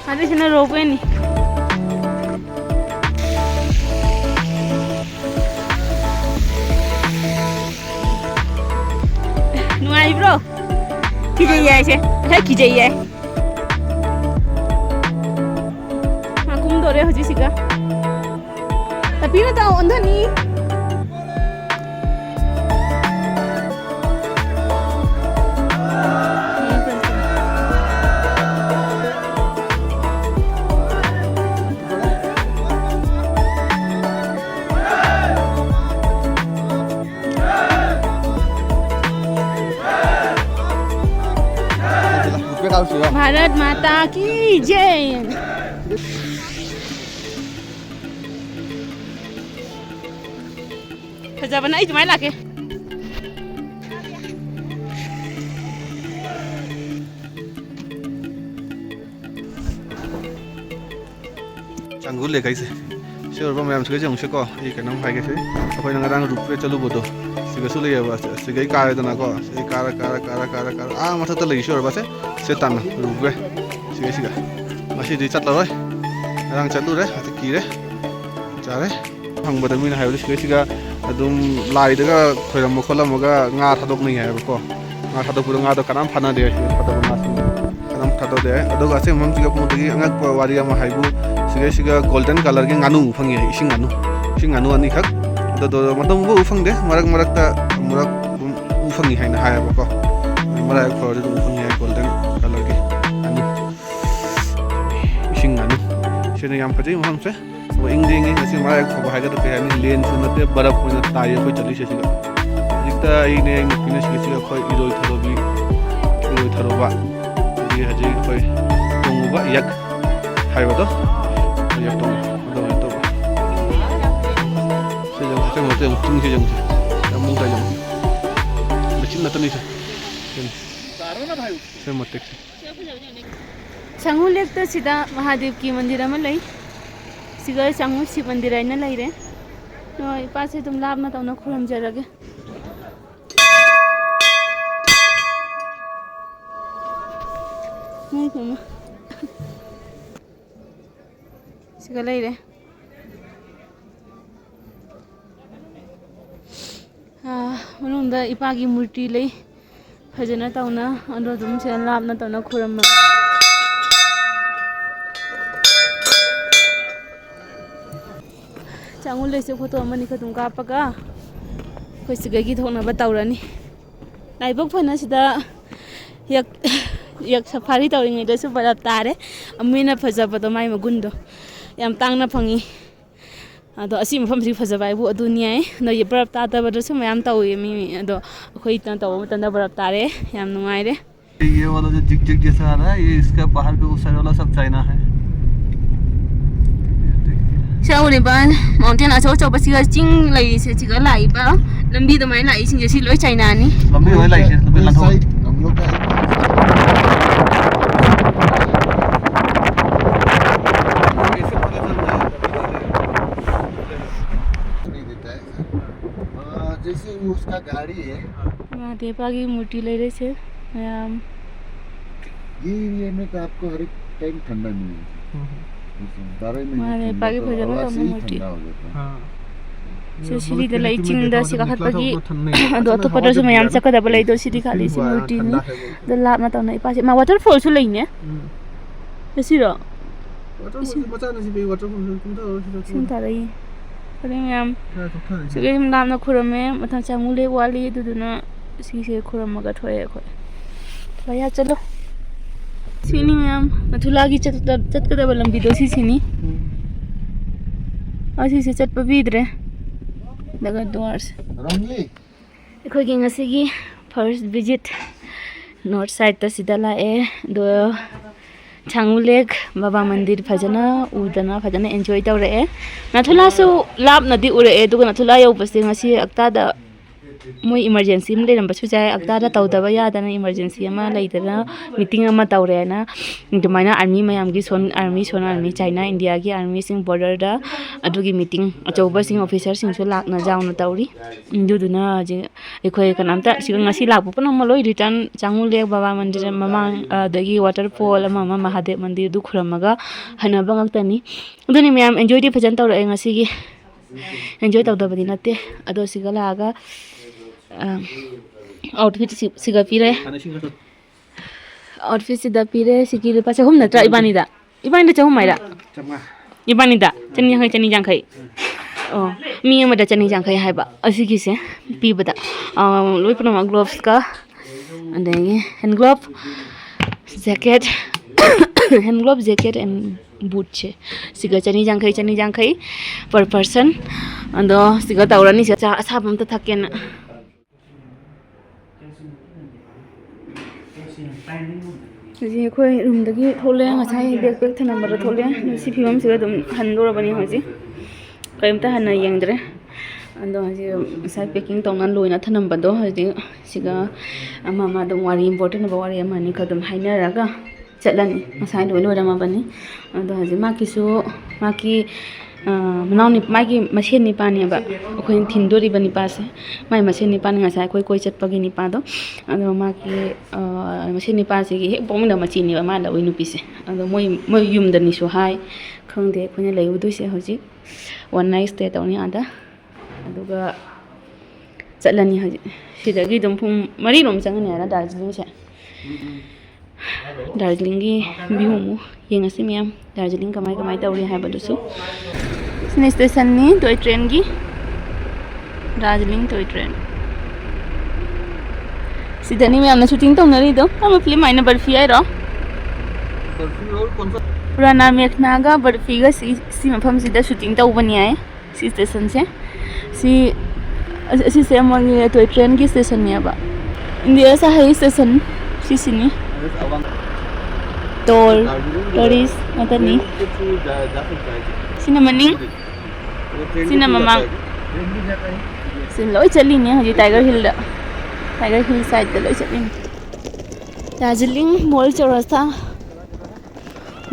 hari sina rope ni nungai bro kijai ai se hai kijai ai dore hoji siga tapi na ta onda ni Bharat माता की जय Kerja mana itu main lagi? Canggul le kai se sure ba mayam se jong se ko e kanam phai ke se apoi nang rang rup pe chalu bodo siga sule ya ba se gai ka da na ko se kara a matha ta lagi sure ba se tan rup ge siga masi di chat la roi rang chalu re ati ki re cha re phang ba da mi na hai siga adum lai daga khoiram kholam ga nga thadok ni hai ko nga thadok pura nga do kanam phana de thadok ma kanam thadok de adoga se mam siga pu gi angak pa wari ma haibu siga golden color ge nganu phangi ising nganu ani khak do matom bu phang de marak ta murak u phangi hai na hai ba ko marak khor de u phangi golden color ge anu ising nganu sene yam phajai mam se वो English ऐसे हमारा एक भाई का तो क्या नहीं लेन सुनने ते बर्फ में ताये कोई चली से सिगा जितना इन्हें फिनिश किसी का कोई इरोई थरो बा ये हजे कोई तोंगुबा यक हाय बतो यक तो से जंग से तुम से जंग से मुंग का जंग लेकिन न तो नहीं से सारो ना भाई से मत टेक संगु लेक तो सीधा महादेव की मंदिर में लई सिगा संगु शिव मंदिर आइना लई रे नोय पासे तुम लाभ न तौना खुरम जरगे नहीं तुम सिगा लई रे मनुंदा इपागी मूर्ति लई फजना तौना अंदो तुम से लाभ न तौना खुरम चांगुल लेसे फोटो अमनी खतुम कापगा कोई सिगगी थोना बताउरानी लाइबक फना सिदा yak safari tawringai da su barap tare amina fajabado mai magundo yam tangna phangi ado asi mafam si fajabai bu adunia no ye barap ta da badu su mayam tawi mi ado khoi tan taw tan da barap tare yam nungai re ये वाला जो zig zig जैसा आ रहा है ये इसका बाहर पे उस साइड वाला सब चाइना है Sauli ban mountain aso cho basiga ching lai se chiga lai ba lambi da mai lai sing je si loi China ni लंबी होए लाइट लंबी लन हो हम लोग का नहीं देता है जैसे उसका का गाड़ी है। महादेवा की मूर्ति ले रहे थे मैम। ये एरिया में तो आपको हर एक टाइम ठंडा मिलेगा। 12 महीने महादेवा की भजन हवा से ही मूर्ति ठंडा हो जाता है। से सिरी द लाई चिंग द सिका खतपगी दो तो पदर से मैम चक्कर दबल लाई दो सिरी खाली सी मूर्ति नि द लाप ना तौना इपासे मा वाटरफॉल सु लैने सिरो सिंता रही अरे मैम सिगे हम नाम ना खुरमे मथा चांगुले वाली दुदुना सिसे खुरमगा थोए खोय भैया चलो सिनी मैम मथुलागी चटकदब लंबी दो सिनी असी से चटप बिद्रे दगा द्वार्स रंगली अखोगी ngasiगी फर्स्ट विजिट नॉर्थ साइड ता सिदा लाए दो छांगुलेक बाबा मंदिर फजना उदना फजना एंजॉय तौरे नथुलासु लाप नदी उरे दुग नथुला यौबसे ngasi अक्तादा मोई इमरजेंसी में लेरंबसु जाय अक्तादा तौदबा यादना इमरजेंसी अमा लेदना मीटिंग अमा तौरेना दुमाइना आर्मी मयामगी सोन आर्मी चाइना इंडिया की आर्मी सिंग बॉर्डर दा अदुगी मीटिंग अचौबा सिंग ऑफिसर सिंग सु लाकना जाउना तौरी दुदुना जे एखोय कनामता सिग ngasi लापु पन मलोय रिटर्न चांगुलेक बाबा मंदिर ममांग दगी वाटरफॉल अमा महादेव मंदिर दु खुरमगा हनबा ngakतनी दुनि मयाम एंजॉय दि फजन तौरे ngasi gi एंजॉय तौदबदि नते अदो सिगा लागा आउटफिट सिगा पिरे आउटफिट सिदा पिरे सिगी रुपा से हम नत्रा इबानी दा चहुम माइरा इबानी दा चनी जांखै ओ मी अमदा चनी जांखै हाइबा असिगी से पिबदा लोइ पनमा ग्लोव्स का अंदे hand glove jacket hand glove jacket and boot छे सिगा चनी जांखै पर पर्सन अंदो सिगा तौरानी से असाबम त थकेन जी अखोय रूमदगी थोले ngасai बैकपैक थनमबरा थोले सि फिबम सिगा दम हनदोरबनी हजि कयमता हना यंगद्रे अंदो हजि ngасai पैकिंग तौना लोइना थनमबदो हजि सिगा अमामा दम वारी इम्पोर्टेंट वारी अमानी खदम हाइनरागा चलनी ngасai लोइरमबनी अंदो हजि माकिसु माकी मनाउनी मागी मसेन निपानी बा अखोय थिनदोरिबा निपासे माई मसेन निपानी ngасai अखोय कोइ चटपगी निपादो अदो माकी मसेन निपासे गी हेक पोमिना मचिनी बा मा लवइ नुपिसे अदो मोय युमदनी सु हाय खंगदे अखोयना लैउदुसे हजि वन नाइट स्टे तौनी आदा अदुगा चलनी हजि सिदगी दम फुंग मरी रोम चंगने आरा दार्जिलिंग से दार्जिलिंग की बिहुमु येंगसी मैम दार्जिलिंग कमाई तौरी हाइबदुसु सिने स्टेशन नि टॉय ट्रेन की Darjeeling toy train Sydney ma'am ना शूटिंग तौनरी दो हम फिल्म आइना बर्फी आइरो पुराना मेखनागा बर्फीगा सी मफम सिदा शूटिंग तौबनी आए सी स्टेशन से अमगी टॉय ट्रेन की स्टेशन ने बा इंडिया सा हाई स्टेशन सिनी टोल टोरिस्ट मतनी सिनेमनी सिनेमा सिन लोई चलीने हजी टाइगर हिल साइड द लोई चलीने Darjeeling mall Chowrasta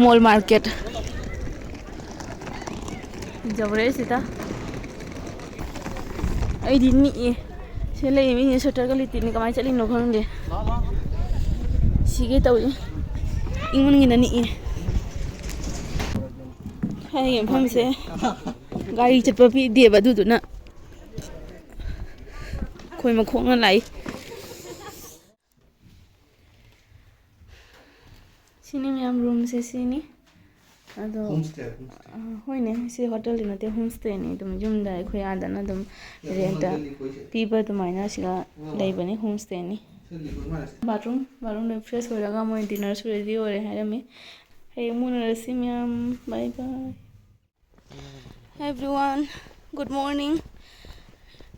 mall market जबरे सीता आइदी नि से लई मी स्वेटर का लितिनी कमाई चलीनो खंदे सिगे तौई इंगमनगिना नि हाय यमफम से गाड़ी चटप पी देबा दुदुना खोय मखोंना लाई सिनी मैम रूम से सिनी अदो होइने से होटल नते होम स्टे नि तुम जुमदा खोय आदना तुम रेंट पीबा तुमाइना सिगा लेबने होम स्टे नि बाथरूम में फ्रेश होगा मोय डिनर सु रेडी हो रहे हैं में हे मुनरसी ma'am bye bye everyone good morning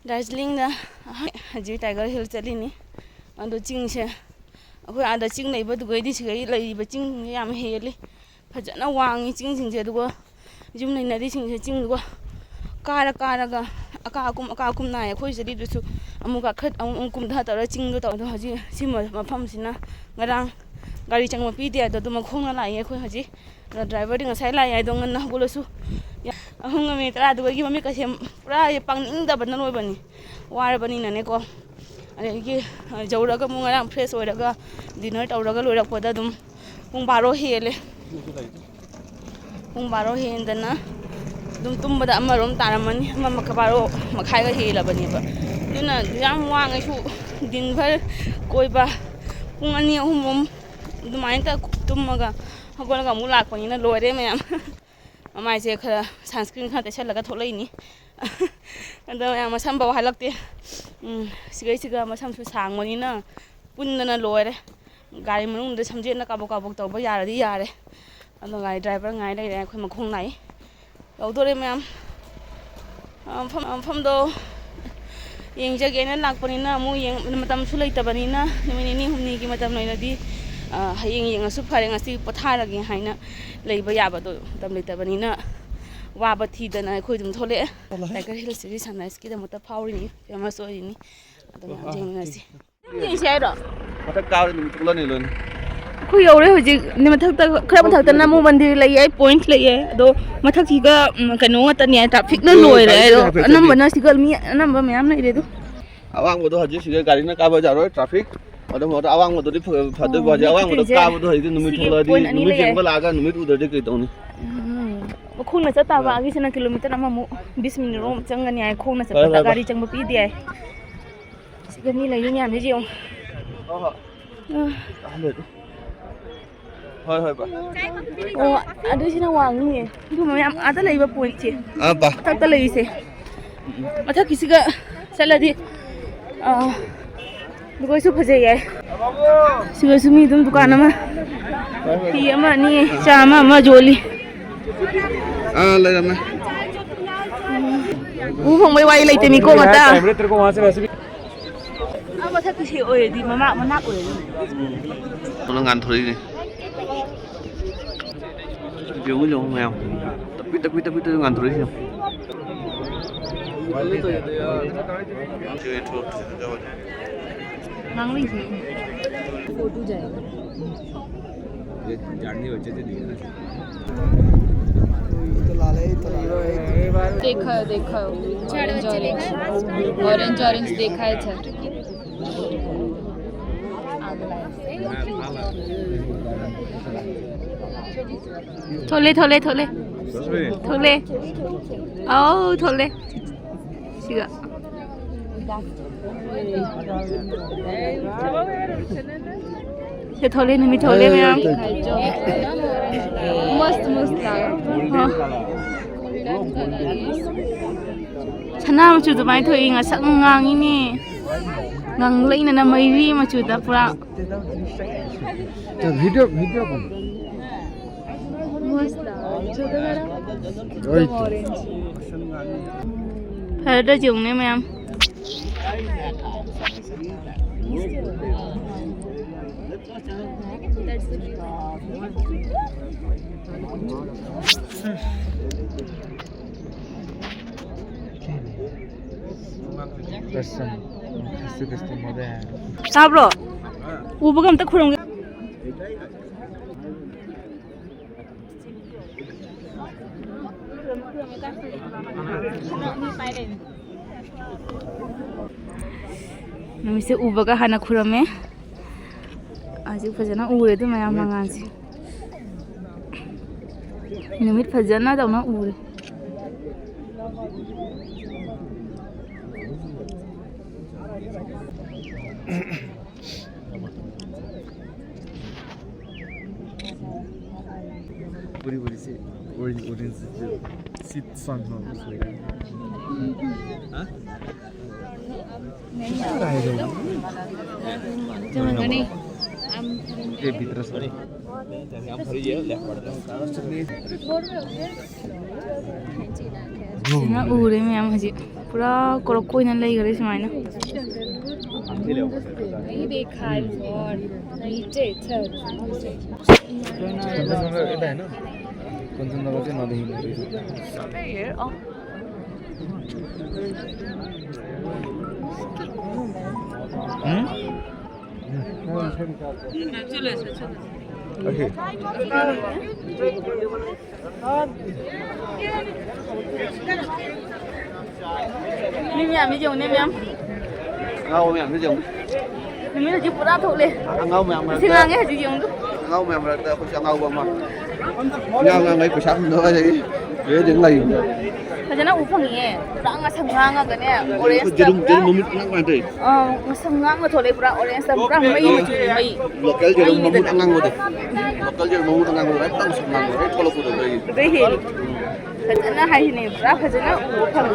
Darjeeling दा हजी टाइगर हिल चलीनी अदो चिंग से अखोय आदा चिंग लेबा दुगैदी सिगै लेबा चिंग याम हेली फजना वांगी चिंग सिंग से दुगो जुम नैनादी सिंग से चिंग दुगो कारगा अकाकुम नाय अखोय जदी दुसु अमुका खत अमुकुम धा तरा चिंग दो तो हजी सिम मफम सिना ngara गाड़ी चंगमा पीदे दो मखोंना लाय अखोय हजी ड्राइवर दि ngасai लाय दो ngन हगुलसु ahunga mi tara du gi mami ka sem pura pang ning da ban noi bani war bani na ne ko ane gi jaura ga mu ngara fresh oi daga dinner taura ga loirak poda dum pung 12 hele pung 12 hendana dum tumbada amarom taramani mama ka 12 makhai ga hela bani ba duna yam wang ai su din bhar koi ba pung ani ahum dumain ta tummaga hagol ga mu lak pani na loire mayam mama je khara sunscreen kha te chalaga tholai ni anda ya masam ba halakte sigai siga masam su sang mani na punna loire gari manung de samje na kabok kabok to ba yara di yare anda gari driver ngai dai dai khoi makhong nai dore mayam fam do yeng jage na lak pani na mu yeng matam su lai ta bani na ni humni ki matam lai na di hayeng yeng asu phare ngasi pothara gi haina leiba yaba do tam leita bani na wa ba thi da na khoi dum thole tiger hill series sunrise ki da mata phawri ni famous oi ni adam jeng ngasi ni sai ro mata kaw ni tukla ni lon khoi yore hoji ni mathak ta khara mathak ta namu mandir lai ai point lai ai do mathak thi ga kanu ta ni traffic na loi re do anam bana sigal mi anam ba myam nai re do awang bodo haji siga gari na ka ba jaro traffic ada mo awang bodo di phade ba ja awang bodo ka bodo haji numit thola di numit jengba laga numit udar de kai tawni khong na chata ba gi sana kilometer ama mu 20 minute rom changani ai khong na chata gari changba pi di ai siga mi lai nyam ji jong hoi hoi ba oh adu sina wang ni du ma yam ada lai ba point che ba tak ta lai se mathak kisiga saladi दुगोई सु फजे याय सिगो सुमी दुम दुकान मा T अमा नि चा मा जोली ले रमा उ फंगbai वाई लेते मी को मता कैमरे तेरे को वहां से वैसे भी अब था किसी ओए दी ममा मना ओए nó ngàn thổi này kiểu như mèo tập biết ngàn thổi gì मांग ली थी फोटो जाएगा ये जाननी हो चाहिए थी देखा ऑरेंज देखा है सर थोले आओ थोले 시가 ये थोले नहीं थोले में हम मस्त छना मचु तो माइ थोई nga sak ngang ini ngang lei na mai ri machu da pura तो वीडियो कौन मस्त फिर तो जुंगने में हम साब्रो ऊपर हम तक खुलेंगे नमी से उबगा हाना खुरमे आज फजना उरे तो मैं मंगा से नमित फजना दौना उरे पूरी से ऑरेंज सीट सॉन्ग हो हां नहीं ये भीतर से हम फरी ये ले पड़ता ना उरे में हम हजी पूरा कोरो कोई ना लई गरे समाइना नहीं देखा है और नीचे चल है ना कंचनजंगा से नदी mi mèo đi dùng đi mèo ngâu mèo cái dùng mi là chụp ra thuộc liền ngâu mèo mà xin ăn cái gì dùng đó ngâu mèo mà không sao ngâu mà ngâu ngay của sáng nữa thì để đến này Kaya upangnya, pura nga sangang nga ganya, orange jadi mamut ngang nanti sangang nga thole pura orange pura mai macam mai. lokal jadi mamut ngang gitu lokal jadi mamut ngang gitu kan tang ngang gitu kalau kudu lagi Dahil, kaya hai ni pura kaya upang,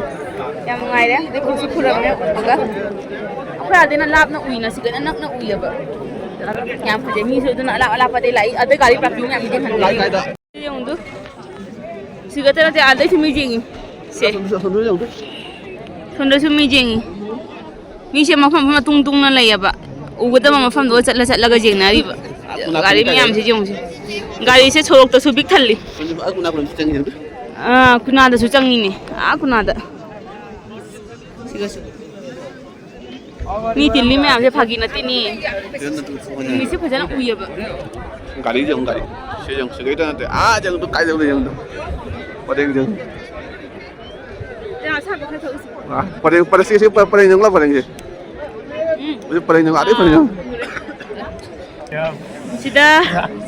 yang ngai deh, dia kursi pura ni upanga. Aku ada na lap na uwi na sigan anak na uwi apa. Yang kaya ni so tu na lap pada lai, ada kali pakai yang dia hendak. lại cái đó Yang tu, sigan tu nanti ada cumi jeng. Sonda su mi jeng mi se ma pham tung tung na lai ba u ga ma pham do chat la ga jeng na ri ba gari mi am se jeng se gari se chorok to su bik thalli aku nak belum ceng gitu kuna da su changi ni kuna da siga su mi tilli mi am se phagi na ti ni mi se phajana uya ba gari jeng gari se jeng se cái đó nanti jeng tu kai jeng tu jeng tu pada jeng pada sih pada yang lah pada yang pada yang ada pada yang sida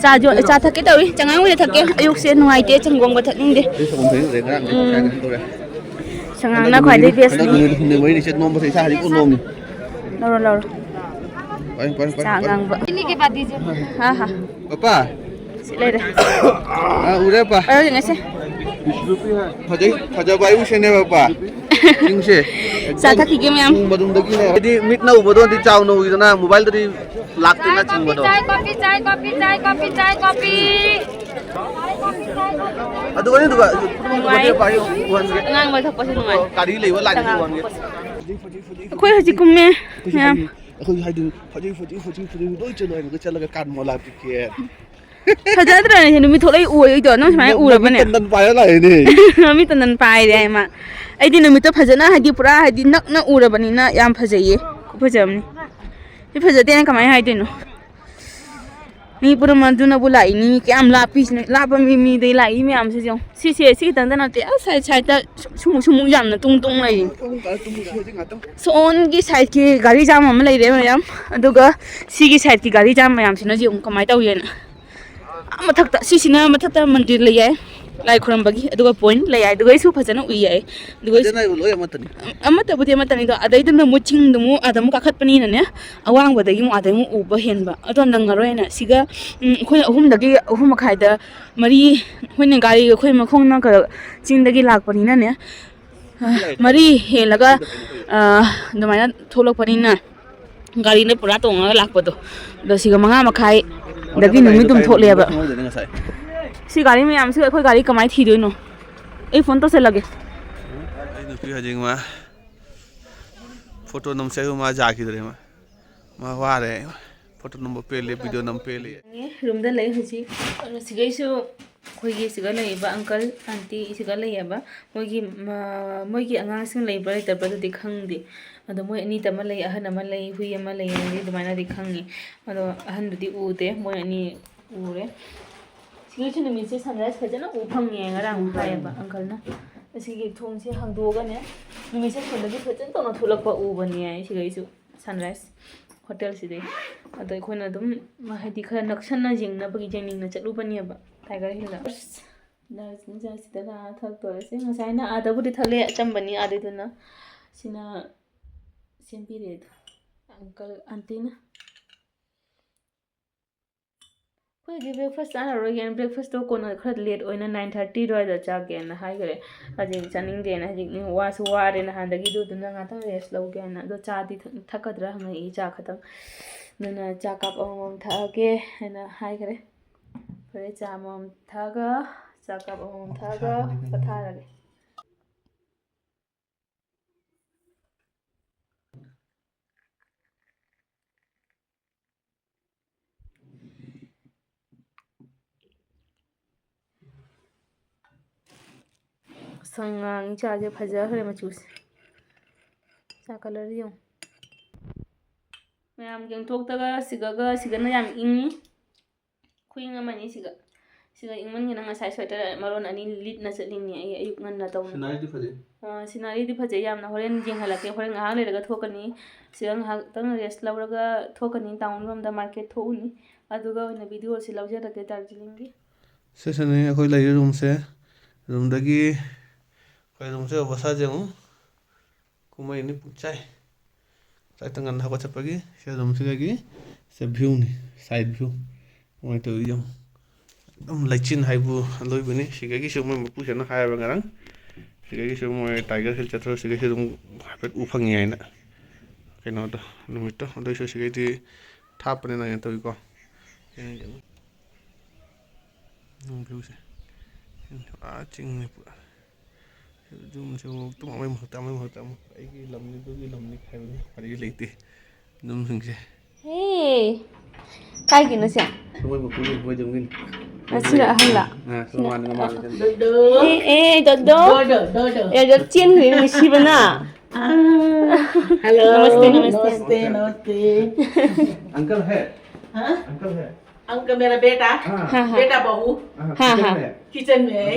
cha thak ke tawi changang wi thak ke ayuk se nuai te changong ba thak ning de changang na khwai de best ni mấy đi chết nom có thể xa đi cũng nom đi lo Pan changang ba ini ke bati je ha Papa sile de udah apa ayo jeng se Fajar bayu sini Papa Yung sih cha thak ki me am badung dagi ne jadi mit na ubado di chow no itu na mobile tadi lakti na ching bado Kopi. adu kan itu Pak dia bayu uan ge ngang ba thak pa se nuai kari lei wa lai uan ge khoi haji kum me am aku hai du fajar doi chalo cái chalo cái kan mo la tiket haja tra ne ni mi tholai u ai do nang sai u ra ba ne dan pai lai ni mi tan pai de ma ai di numit to phajana hadi pura hadi nak na u ra bani na yam phajaye ku phajam ni ti phajate na kamai hai dinu ni pura manduna bulai ni kyam la pis ni la pa mi de lai mi am se jong si tan na te sai ta sumu yam na tung lai so on gi side ki gari jam am lai re yam aduga si gi side ki gari jam yam sina ji kamai taw yen mathakta sisina mathakta mandir lai ai lai khuram bagi aduga point lai ai aduga isu phajana ui ai aduga jana lo ya matani amata budi matani do adai dun mu ching dumu adamu ka khat pani na ne awang badagi mu adamu u ba hen ba adon dang ngaroi na siga khoi ahum dagi ahum khai da mari hoine gari khoi ma khong na ka ching dagi lak pani na ne mari he laga dumaina tholok pani na gari ne pura tonga lak pa do do siga manga makhai dagi numi dum tholya ba si gari me am se khoi gari kamai thi doi no ei phone to se lage nupi hajing ma photo nam se ma ja ki dre ma wa re photo nam pele video nam pele room da lai haji sigai su khoi gi siga lai ba uncle auntie siga lai ba moi gi angang sing lai ba ta ba di khang di ado moi ani ta ma lai ahan ma lai hui ma lai ni du mana di khangi ado ahan du di u de moi ani u re sigai chu mi se sunrise phajana u phang ye ngarang hai ba uncle na asigi thong se hangdoga ne mi se khon da phajan to na thulak pa u bani ai sigai su sunrise hotel si de ado khona dum ma hadi khara nakshan na jing na bagi jing na chalu bani ba tiger hill da na ja si da thak to se ngasai na ada budi thale acham bani ade tu na sina sempi re uncle auntie na koi gi breakfast ana ro yan breakfast to kona khrat late oina 9:30 roi da cha ge na hai gare ajin chaning de na hajik ni wa su wa re na han da gi du na nga ta rest lo ge na do cha di thakadra ma I cha khatam na cha kap om tha ge na hai gare pare cha mom tha ga cha kap om tha ga patha ra ge sangang chaje phaja hare ma chus cha color yo mayam jeng thok ta ga siga na yam ing Queen amani siga ingman gina ngasai sweater maron ani lit na chatling ni ay ayuk ngan na taw sinari di faje sinari di phaje yamna horen jing halake horen ngahang leraga thokani siga ngahak tang rest lawraga thokani town rom da market thouni aduga oina video si lawjarake Darjeeling gi se sene akhoi lai room se room dagi kai room se basa jengu kumai ni puchai sai tangan ha ko chapagi se room se gi se view ni side view moi to yom dum lachin haibu loi bani siga gi sumai mapu sena hai ba ngarang siga gi sumai tiger hill chatro siga gi room hapet ufangi aina kaino to numit to doi so siga di thapne na to ko view se ching ni pu zoom so tum mai mo ai gi lam ni khai ni pari leite dum sing se hey kai gi no se sumai mapu ni bo jongin asira hala suman ngamal do ya jo chien hui si bana hello नमस्ते नमस्ते uncle है हाँ uncle है uncle मेरा बेटा बेटा बहू हाँ किचन में है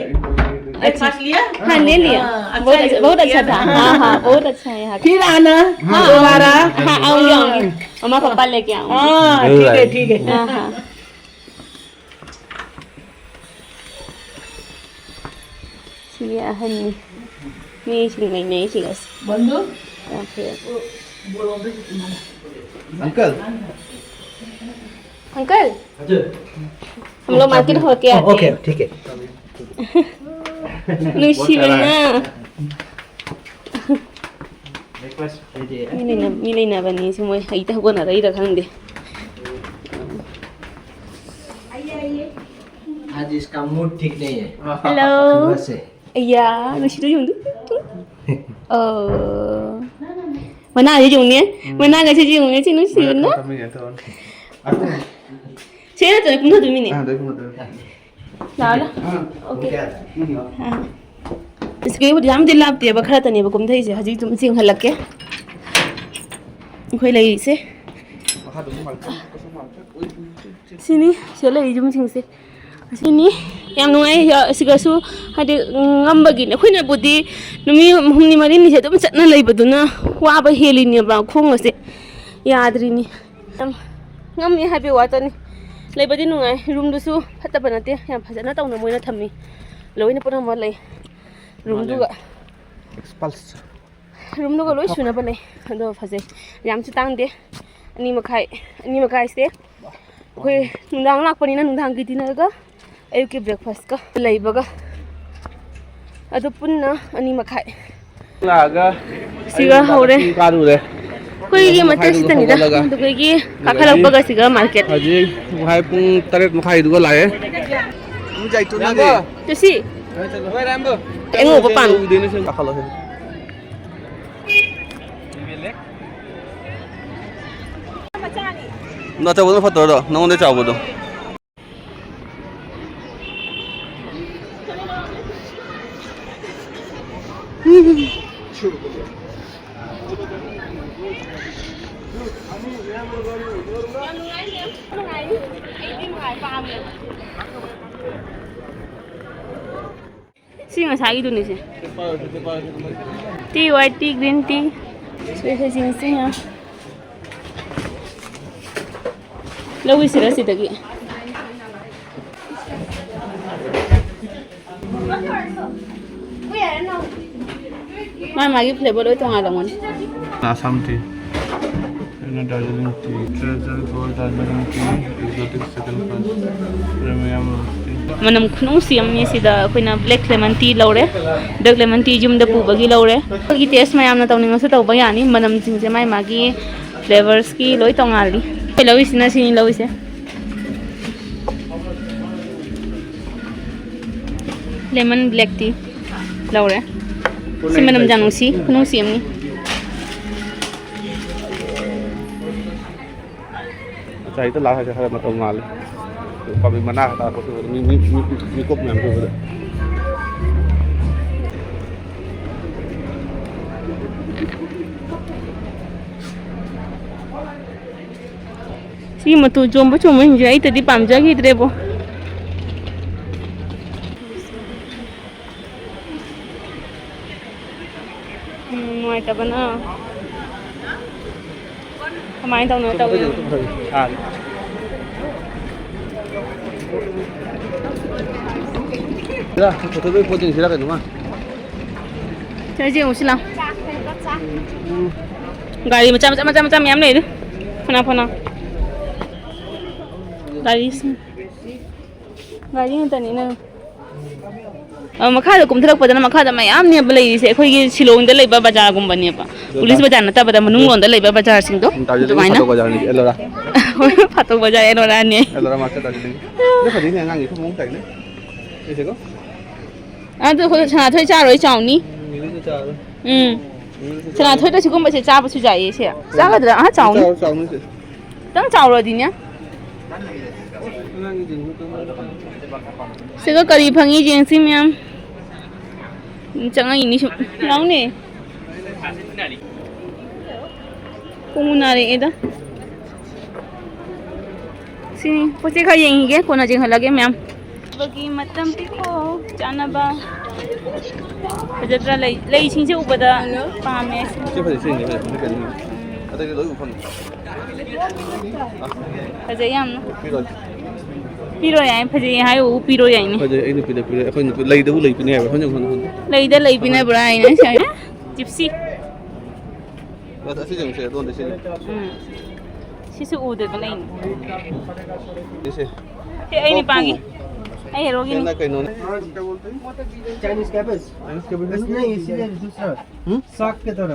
ब्रेकफास्ट लिया हाँ ले लिया बहुत अच्छा था हाँ बहुत अच्छा है यहाँ फिर आना दोबारा हाँ आऊंगी मम्मा पापा लेके आऊंगी हाँ ठीक है हाँ Sige ahan ni singai nei sigas बंधु अंकल अंकल हम लोग मार्केट होके आते हैं ठीक है Nushibana Milena bani semua ita ko na rai da khang de आज इसका मूड ठीक नहीं है Hello सुबह से Ya Nushi tu yung tu Oh Mana aja yung ni Mana aja yung ni si Nushi na kami ya tuan Saya tu pun tu mini dari kumada Lah lah Okay इसके वो जाम दिल आप दिया बखरा तने बकुम थे इसे हजी तुम सिंह हलक के कोई लगी से sini sila ijum sing se sini yang nungai ya sigasu hade ngambagi ne khoina budi numi humni mari ni se dum chatna leibaduna wa ba heli ni ba khong se yadri ni ngam ni habi watani leibadi nungai room du su phata banate ya phajana tawna moina thammi loina pura ma lei room du ga expulse room du ga loi suna ba lei ado phaje yam chi tang de ani makai se koi nundang lak pani na nundang ki dinner ga ayuki breakfast ka leibaga adu punna ani makai laga siga hore karu de koi gi mate sitani da du koi gi kakhala baga siga market haji hai pung 8 makhai du ga lae mu jai tu na de tusi wai rambo engo pa pan de ne sen kakhala he na chawo na photo do na onde chawo do sing asagi tu ni se tea white tea green tea so sing sing ya Lawi sila si dagi. Magi flavor itu ngalangon. Assam tea. Ini Darjeeling tea. Treasure Gold Darjeeling tea. Exotic second class. Premium tea. Manam khunung siam ni sida koina black lemon tea laure. Dark lemon tea jum da pu bagi laure. Gi taste mayam na tawning sa taw bayani manam jing se mai magi flavors ki loi tongali. Lawis na sini lawis ya. Lemon black tea. Laure. Si manam janung si, kunung siam ni. Acha itu lah aja kalau matang ngal. Kami mana kata aku tu mi kop nyam tu. Si matu jombo chomo hinjai tadi pamja ki trebo. ꯅꯨꯡꯉꯥꯏꯇꯕꯅ ꯀꯃꯥꯏꯅ ꯇꯧꯅꯣ ꯇꯧꯋꯤ photo pose जेंसि राखै नङा ꯆꯠꯁꯤ ꯌꯦꯡꯉꯨꯁꯤ ꯂꯥꯎ ꯒꯥꯔꯤ ꯃꯆꯥ ꯃꯌꯥꯝ ꯂꯩꯔꯦ ꯐꯅ ꯒꯥꯔꯤ ꯉꯥꯛꯇꯅꯤꯅ ꯃꯈꯥꯗ ꯀꯨꯝꯊꯔꯛꯄꯗꯅ ꯃꯈꯥꯗ ꯃꯌꯥꯝꯅꯦꯕ ꯂꯩꯔꯤꯁꯦ ꯑꯩꯈꯣꯏꯒꯤ ꯁꯤꯂꯣꯡꯗ ꯂꯩꯕ ꯕꯖꯥꯔꯒꯨꯝꯕꯅꯦꯕ ꯄꯨꯂꯤꯁ ꯕꯖꯥꯔ ꯅꯠꯇꯕꯗ ꯃꯅꯨꯡꯂꯣꯝꯗ ꯂꯩꯕ ꯕꯖꯥꯔꯁꯤꯡꯗꯣ ꯑꯗꯨꯃꯥꯏꯅ ꯐꯥꯇꯣꯛ ꯕꯖꯥꯔ ꯑꯦꯂꯣꯔꯥꯅꯦ ꯑꯗꯨ ꯁꯅꯥꯊꯣꯏ ꯆꯥꯔꯣꯏ ꯆꯥꯎꯅꯤ ꯁꯅꯥꯊꯣꯏꯗ ꯁꯤꯒꯨꯝꯕꯁꯦ ꯆꯥꯕꯁꯨ ꯌꯥꯏꯌꯦ ꯁꯦ ꯆꯥꯒꯗ꯭ꯔꯥ ꯆꯥꯎꯅꯤ ꯈꯤꯇꯪ ꯆꯥꯎꯔꯗꯤꯅꯦ siga kari phangi jeng sim yam changa ini sum laune kumunare eda sini poche kha yeng ge kona jeng halage ma'am bagi matam piko chana ba bajatra lei sing se ubada pame che phai sing ne ada ke loi uphang kaje yam no piro yai phaje hai u piro yai ne phaje ai ne pide akhoi ne lei da lei pine ba hon hon lei da lei pine bra ai ne sai gypsy ba ta si jeng se don de si si su u de ba nei ni se te ai ni pangi ai hero gi na kai no Chinese cabbage नहीं इसीलिए दूसरा साग के तरह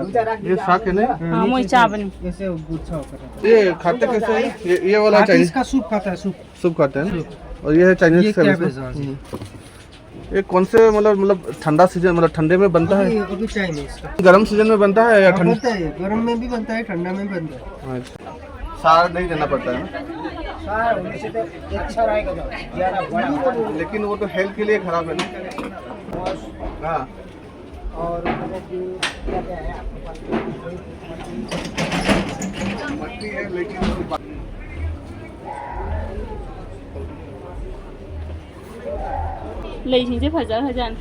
ये साग है ना ha moi cha bani ऐसे गुच्छा होकर ये खाते कैसे है ये वाला चाइनीज इसका सूप खाता है सूप सूप खाते हैं और ये है चाइनीज ये कैबेज कैबेज हाँ जी ये कौन से मतलब ठंडा सीजन मतलब ठंडे में बनता है अभी चाइनीज का गर्म सीजन में बनता है या ठंडा बनता है गर्म में भी बनता है ठंडा में भी बनता है सार नहीं देना पड़ता है ना सारा होने से तो अच्छा रहेगा ज़्यादा बड़ा लेकिन वो तो हेल्थ के लिए खराब है ना हाँ और क्या क्या है आपके पास मट्टी है लेकिन lei sing se hajan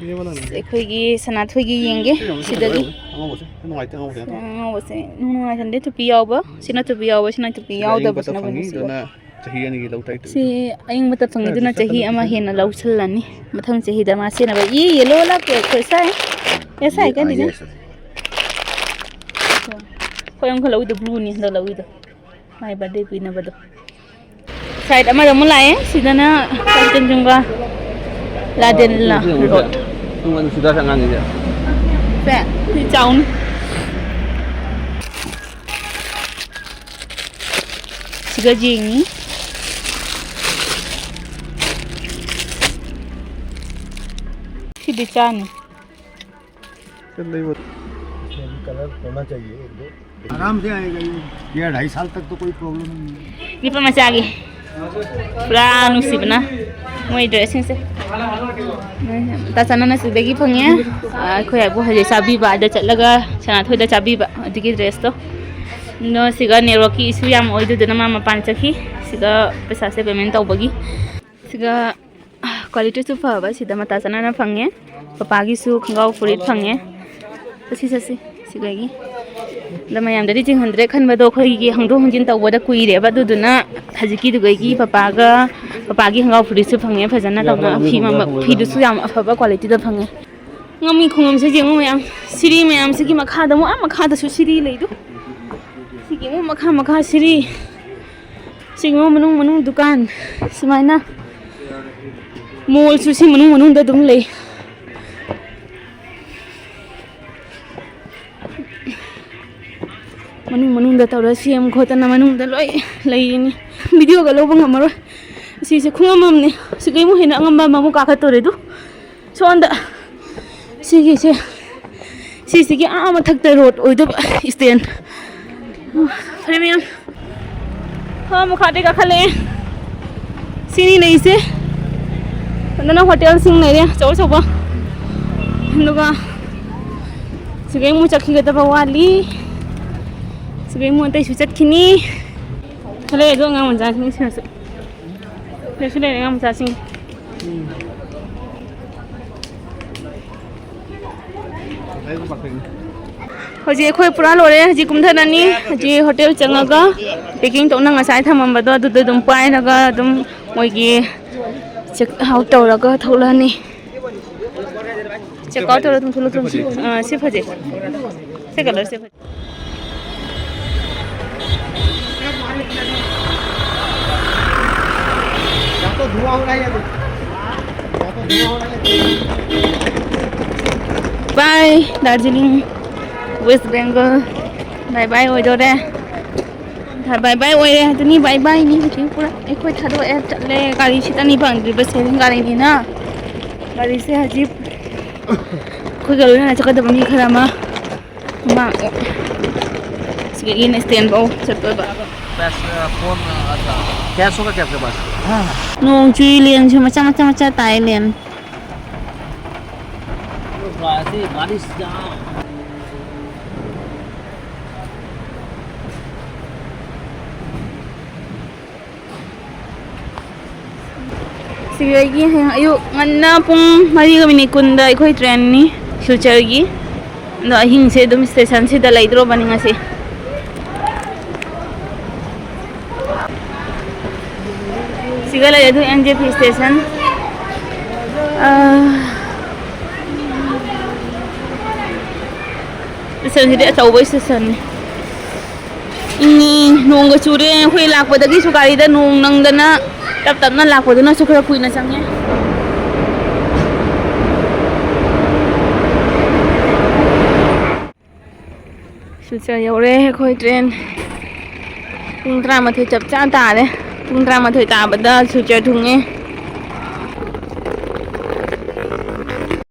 ये वाला नहीं ꯑꯩꯈꯣꯏꯒꯤ ꯁꯅꯥꯊꯣꯏꯒꯤ ꯌꯦꯡꯒꯦ ꯁꯤꯗꯒꯤ ꯑꯉꯧꯕꯁꯦ ꯅꯨꯡꯉꯥꯏꯇꯦ ꯑꯉꯧꯕꯁꯦ ꯑꯉꯧꯕꯁꯦ ꯅꯨꯡꯉꯥꯏꯍꯟꯗꯦ ꯇꯨꯄꯤ ꯌꯥꯎꯕ ꯁꯤꯅ ꯇꯨꯄꯤ ꯌꯥꯎꯕ ꯁꯤꯅ ꯇꯨꯄꯤ ꯌꯥꯎꯗꯕꯁꯤꯅ ꯑꯗꯨꯅ ꯆꯍꯤ ꯑꯅꯤꯒꯤ ꯂꯧ ꯇꯥꯏ ꯁꯤ ꯑꯌꯤꯡꯕꯇ ꯐꯪꯉꯤꯗꯨꯅ ꯆꯍꯤ ꯑꯃ ꯍꯦꯟꯅ ꯂꯧꯁꯜꯂꯅꯤ ꯃꯊꯪ ꯆꯍꯤꯗ ꯃꯥ ꯁꯦꯟꯅꯕ ꯌꯦꯜꯂꯣ ꯂꯥꯛꯀꯦ ꯑꯩꯈꯣꯏ ꯁꯥꯏ ꯁꯥꯏ ꯀꯟꯗꯤꯖꯟ ꯑꯩꯈꯣꯏ ꯑꯃꯈꯛ ꯂꯧꯏꯗꯣ ꯕ꯭ꯂꯨꯅꯤ ꯍꯟꯗꯛ ꯂꯧꯏꯗꯣ ꯃꯥꯏ ꯕꯥꯔꯗꯦ ꯄꯤꯅꯕꯗꯣ ꯁꯥꯏꯠ ꯑꯃꯗ ꯑꯃꯨꯛ ꯂꯥꯛꯑꯦ ꯁꯤꯗꯅ ꯀꯥꯟꯆꯟꯖꯨꯡꯒ ꯂꯥꯗꯦꯟꯂꯥ ꯔꯣꯗ ꯇꯨꯡ ꯁꯤꯗ ꯑꯉꯥꯡꯒꯤꯁꯦ ꯄꯦ ꯁꯤ ꯆꯥꯎꯅꯤ siga jengi si dicani colour होना चाहिए एक दो आराम से आएगा ये 2.5 साल तक तो कोई प्रॉब्लम नहीं है ni pa masagi pura nusibna moi dressing se ta sanana sidagi phangye khoi abu haje sabi ba da chatlaga chana thoi da chabi ba adigi dress to no siga neroki isu yam oidu dana mama panchaki siga pesa se payment tawbagi siga quality su fa ba sida mata sanana phangye papa gi su khangau furit phangye sasi siga gi lama yam dadi jing 100 khan ba do khoi gi hangdo hunjin tawba da kuire ba duduna hajiki du gi papa gi hangau furit su phangye phajana tawna phi ma phi du su yam afaba quality da phangye ngami khungam se jeng mayam siri mayam se gi makha da mo makha da su siri leidu sigi mo makha siri sigi mo manung dukan sumaina mall su si manung da dum lei manung da tawra sim khotana manung da loi leini video ga lo bang amaro si se khungam ne sigi mo hina ngamba mamu ka kha tore du sonda sigi se sigi mathak ta road oidu stand premium ha mukhate ka khale sini nei se nana hotel sing nei re chaw chaw ba nuga sigai mu chakhi ga da wali sigai mu tai su chat khini Sale itu nggak mau jadi sih masuk. Sale nggak mau jadi. Hiji koi pura lore hiji kumthana ni hiji hotel changaga packing to nang asai thamambado adu dum pai naga dum moigi check out tawraga tholani check out tawra tum thulu tum si phaje se color se phaje तो धुआं हो रहा है तो धुआं हो रहा है bye Darjeeling West Bengal bye bye oi do de thar bye bye oi re tuni bye bye ni thi pura ekoi thado e chatle gari sita ni bangri ba sharing gari ni na gari se haji khoi galu na chaka da bani khara ma ma sige in stand bo chatto ba phone cash होगा क्या आपके पास nong chui lian chu macha tai lian ऐसे बारिश जहाँ sige gi ayu nganna pung 3 minute kun da khoi train ni future gi no hing se dum station se da laidro baninga se sigala yadu NJP station station hide achawai station ini nong ga chure khoi lakpa da gi su gari da nong nang da na tap tap na lakpa da na su khara kui na changye future yaure khoi train pung 3 chap cha ta de pung 3 ta ba da future thunge